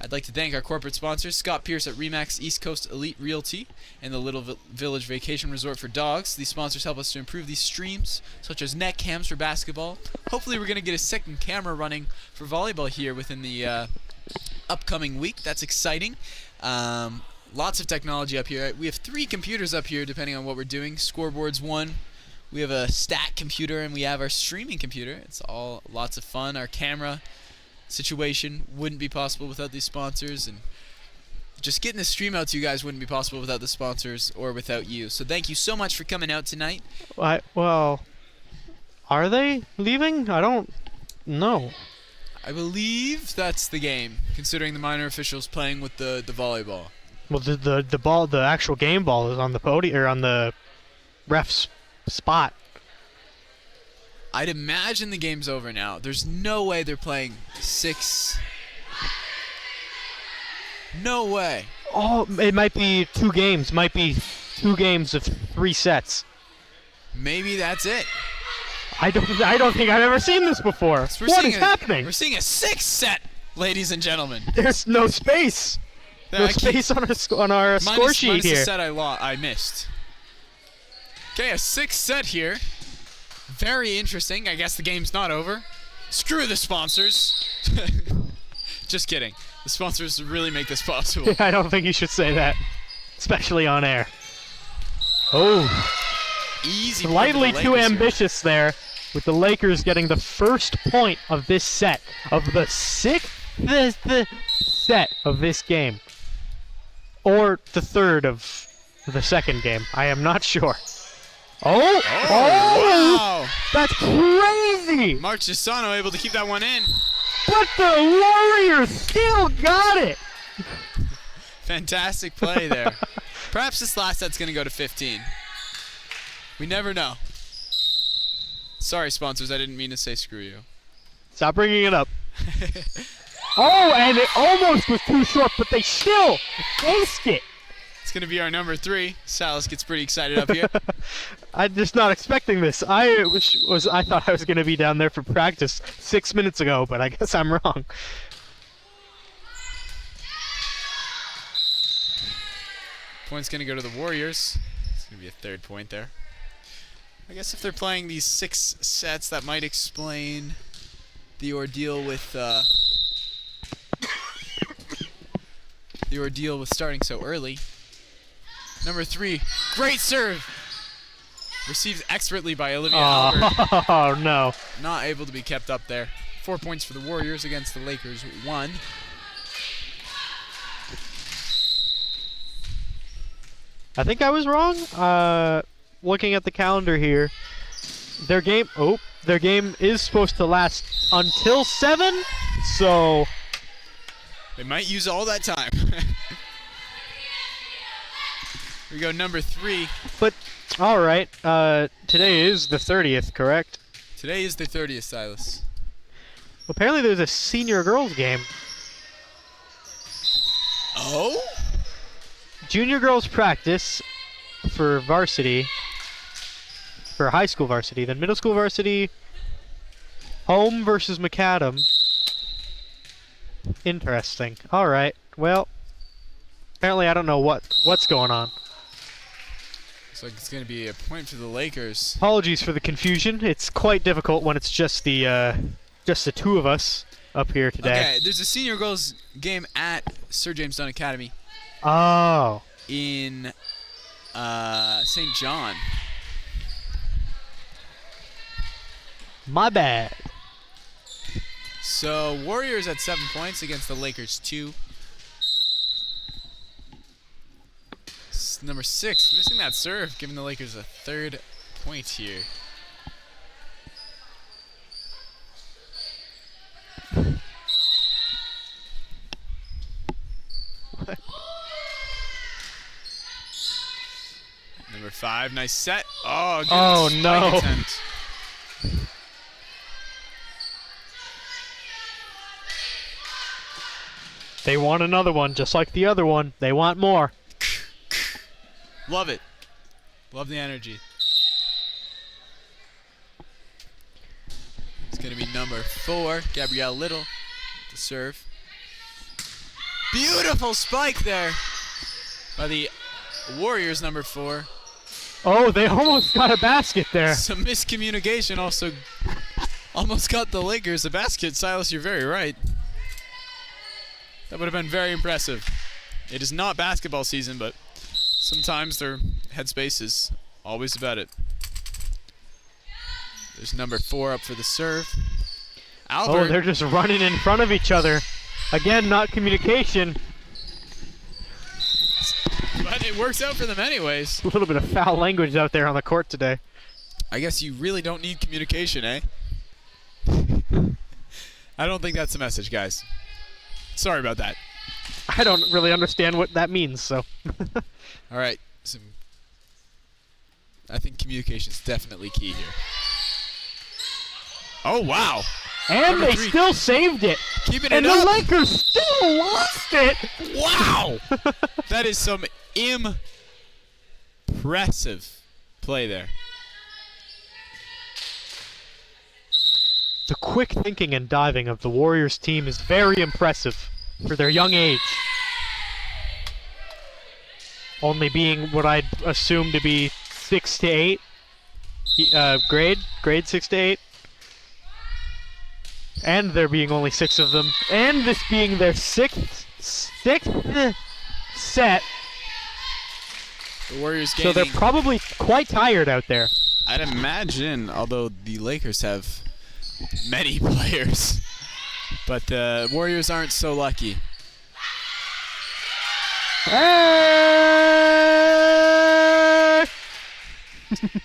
I'd like to thank our corporate sponsors, Scott Pierce at Remax East Coast Elite Realty and the Little Village Vacation Resort for Dogs. These sponsors help us to improve these streams, such as net cams for basketball. Hopefully we're going to get a second camera running for volleyball here within the upcoming week. That's exciting. Lots of technology up here. We have 3 computers up here depending on what we're doing. Scoreboard's 1. We have a stat computer and we have our streaming computer. It's all lots of fun. Our camera situation wouldn't be possible without these sponsors, and just getting the stream out to you guys wouldn't be possible without the sponsors or without you. So thank you so much for coming out tonight. Well, are they leaving? I don't know. I believe that's the game, considering the minor officials playing with the volleyball. Well, the actual game ball is on the podium or on the ref's spot. I'd imagine the game's over now. There's no way they're playing 6. No way. Oh, it might be 2 games. Might be 2 games of 3 sets. Maybe that's it. I don't think I've ever seen this before. So What is happening? We're seeing a 6 set, ladies and gentlemen. There's no space. No space on our score sheet minus here. The set I missed. Okay, a 6 set here. Very interesting. I guess the game's not over. Screw the sponsors. Just kidding. The sponsors really make this possible. I don't think you should say that, especially on air. Oh, Easy. slightly too ambitious there, with the Lakers getting the first point of this set, of the 6th set of this game, or the 3rd of the second game. I am not sure. Oh! Wow! That's crazy! Mark Gisano able to keep that one in. But the Warriors still got it! Fantastic play there. Perhaps this last set's going to go to 15. We never know. Sorry, sponsors. I didn't mean to say screw you. Stop bringing it up. Oh, and it almost was too short, but they still aced it. It's going to be our number 3. Salas gets pretty excited up here. I'm just not expecting this. I thought I was going to be down there for practice 6 minutes ago, but I guess I'm wrong. Point's going to go to the Warriors. It's going to be a 3rd point there. I guess if they're playing these 6 sets, that might explain the ordeal with starting so early. Number 3, great serve. Received expertly by Olivia Albert. Oh, no. Not able to be kept up there. 4 points for the Warriors against the Lakers, 1. I think I was wrong. Looking at the calendar here, their game is supposed to last until 7, so They might use all that time. Here we go, number 3. But all right, today is the 30th, correct? Today is the 30th, Silas. Apparently, there's a senior girls game. Oh? Junior girls practice for varsity, for high school varsity, then middle school varsity, home versus McAdam. Interesting. All right. Well, apparently I don't know what's going on. Looks like it's going to be a point for the Lakers. Apologies for the confusion. It's quite difficult when it's just the 2 of us up here today. Okay, there's a senior girls game at Sir James Dunn Academy Oh. in St. John. My bad. So Warriors at 7 points against the Lakers 2. Number 6 missing that serve, giving the Lakers a 3rd point here. Number 5, nice set. Oh, good Oh, spike no. attempt. They want another one, just like the other one. They want more. Love it. Love the energy. It's going to be number 4, Gabrielle Little, with the serve. Beautiful spike there by the Warriors, number 4. Oh, they almost got a basket there. Some miscommunication also almost got the Lakers a basket. Silas, you're very right. That would have been very impressive. It is not basketball season, but sometimes their headspace is always about it. There's number 4 up for the serve. Albert. Oh, they're just running in front of each other. Again, not communication. But it works out for them anyways. A little bit of foul language out there on the court today. I guess you really don't need communication, eh? I don't think that's the message, guys. Sorry about that. I don't really understand what that means, so. All right. I think communication is definitely key here. Oh, wow. And Number they 3. still saved it. Keeping And it the up. Lakers still lost it. Wow. That is some impressive play there. The quick thinking and diving of the Warriors team is very impressive for their young age. Only being what I'd assume to be 6 to 8 grade 6 to 8. And there being only 6 of them, and this being their sixth set. The Warriors So gaining. they're probably quite tired out there. I'd imagine, although the Lakers have many players, but the Warriors aren't so lucky.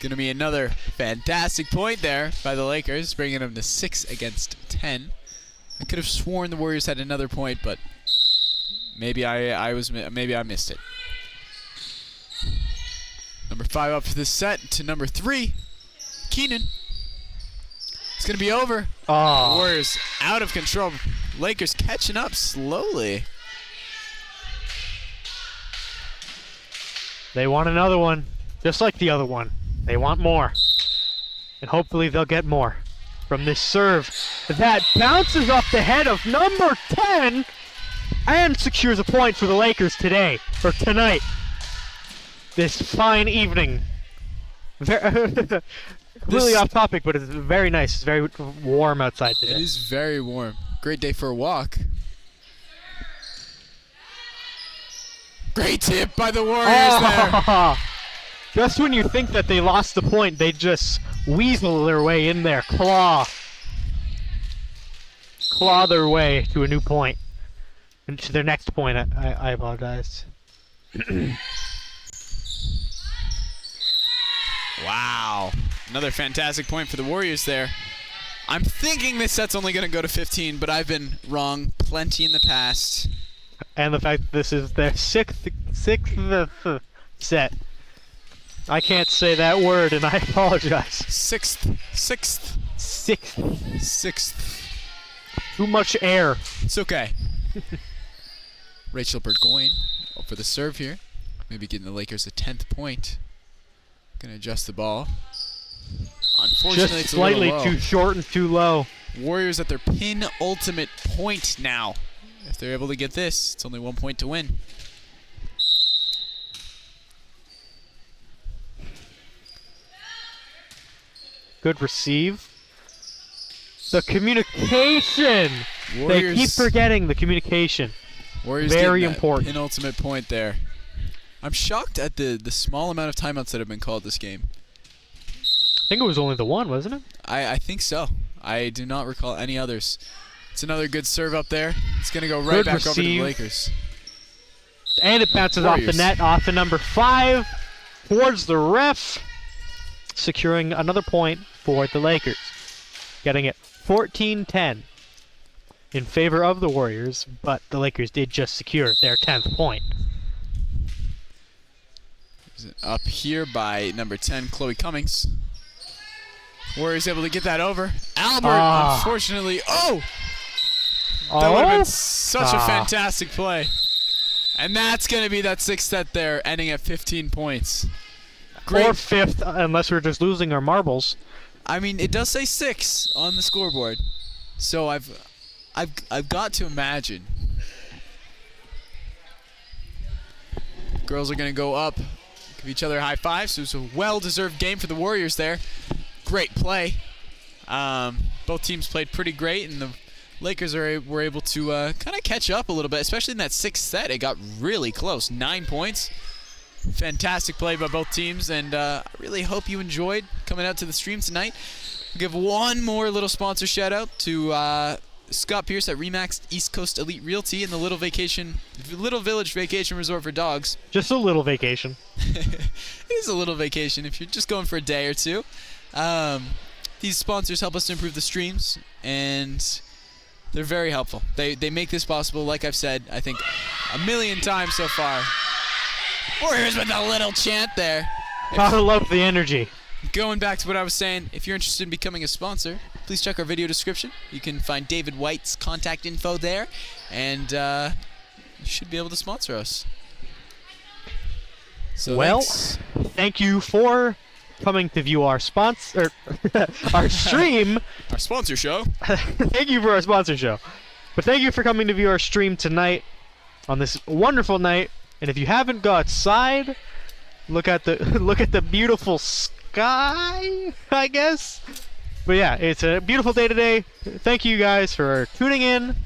Gonna be another fantastic point there by the Lakers, bringing them to 6 against 10. I could have sworn the Warriors had another point, but maybe I missed it. Number 5 up for this set to number 3, Keenan. It's gonna be over. Oh. Warriors out of control. Lakers catching up slowly. They want another one, just like the other one. They want more. And hopefully they'll get more from this serve that bounces off the head of number 10 and secures a point for the Lakers today, or tonight. This fine evening. Really off topic, but it's very nice. It's very warm outside today. It is very warm. Great day for a walk. Great tip by the Warriors there. Just when you think that they lost the point, they just weasel their way in there. Claw their way to a new point. And to their next point, I apologize. Wow. Another fantastic point for the Warriors there. I'm thinking this set's only going to go to 15, but I've been wrong plenty in the past. And the fact that this is their sixth set. I can't say that word, and I apologize. Sixth. Sixth. Too much air. It's okay. Rachel Burgoyne up for the serve here. Maybe getting the Lakers a 10th point. Gonna adjust the ball. Unfortunately, Just it's a little slightly low. too short and too low. Warriors at their pin ultimate point now. If they're able to get this, it's only 1 point to win. Good receive. The communication! They Warriors, keep forgetting the communication. Warriors Very getting that important. pin ultimate point there. I'm shocked at the small amount of timeouts that have been called this game. I think it was only the one, wasn't it? I think so. I do not recall any others. It's another good serve up there. It's going to go right Good back over to the receive. Lakers. And it bounces off the Warriors. net, off to number 5, towards the ref, securing another point for the Lakers. Getting it 14-10 in favor of the Warriors, but the Lakers did just secure their 10th point. Up here by number 10, Chloe Cummings. Warriors able to get that over. Albert, unfortunately. Oh! That would have been such a fantastic play. And that's going to be that 6th set there, ending at 15 points. Great. Or 5th, unless we're just losing our marbles. I mean, it does say 6 on the scoreboard. So I've got to imagine. Girls are going to go up, give each other high fives. So it's a well-deserved game for the Warriors there. Great play. Both teams played pretty great, and the Lakers were able to kind of catch up a little bit, especially in that 6th set. It got really close, 9 points. Fantastic play by both teams, and I really hope you enjoyed coming out to the stream tonight. We'll give one more little sponsor shout-out to Scott Pierce at Remax East Coast Elite Realty and the Little Village Vacation Resort for Dogs. Just a little vacation. It is a little vacation if you're just going for a day or two. These sponsors help us to improve the streams, and they're very helpful. They make this possible, like I've said, I think a million times so far. Warriors with a little chant there. I love the energy. Going back to what I was saying, if you're interested in becoming a sponsor, please check our video description. You can find David White's contact info there, and you should be able to sponsor us. So well, thanks. Thank you for coming to view our our stream. Our sponsor show. Thank you for our sponsor show. But thank you for coming to view our stream tonight on this wonderful night. And if you haven't go outside, look at the beautiful sky, I guess. But yeah, it's a beautiful day today. Thank you guys for tuning in.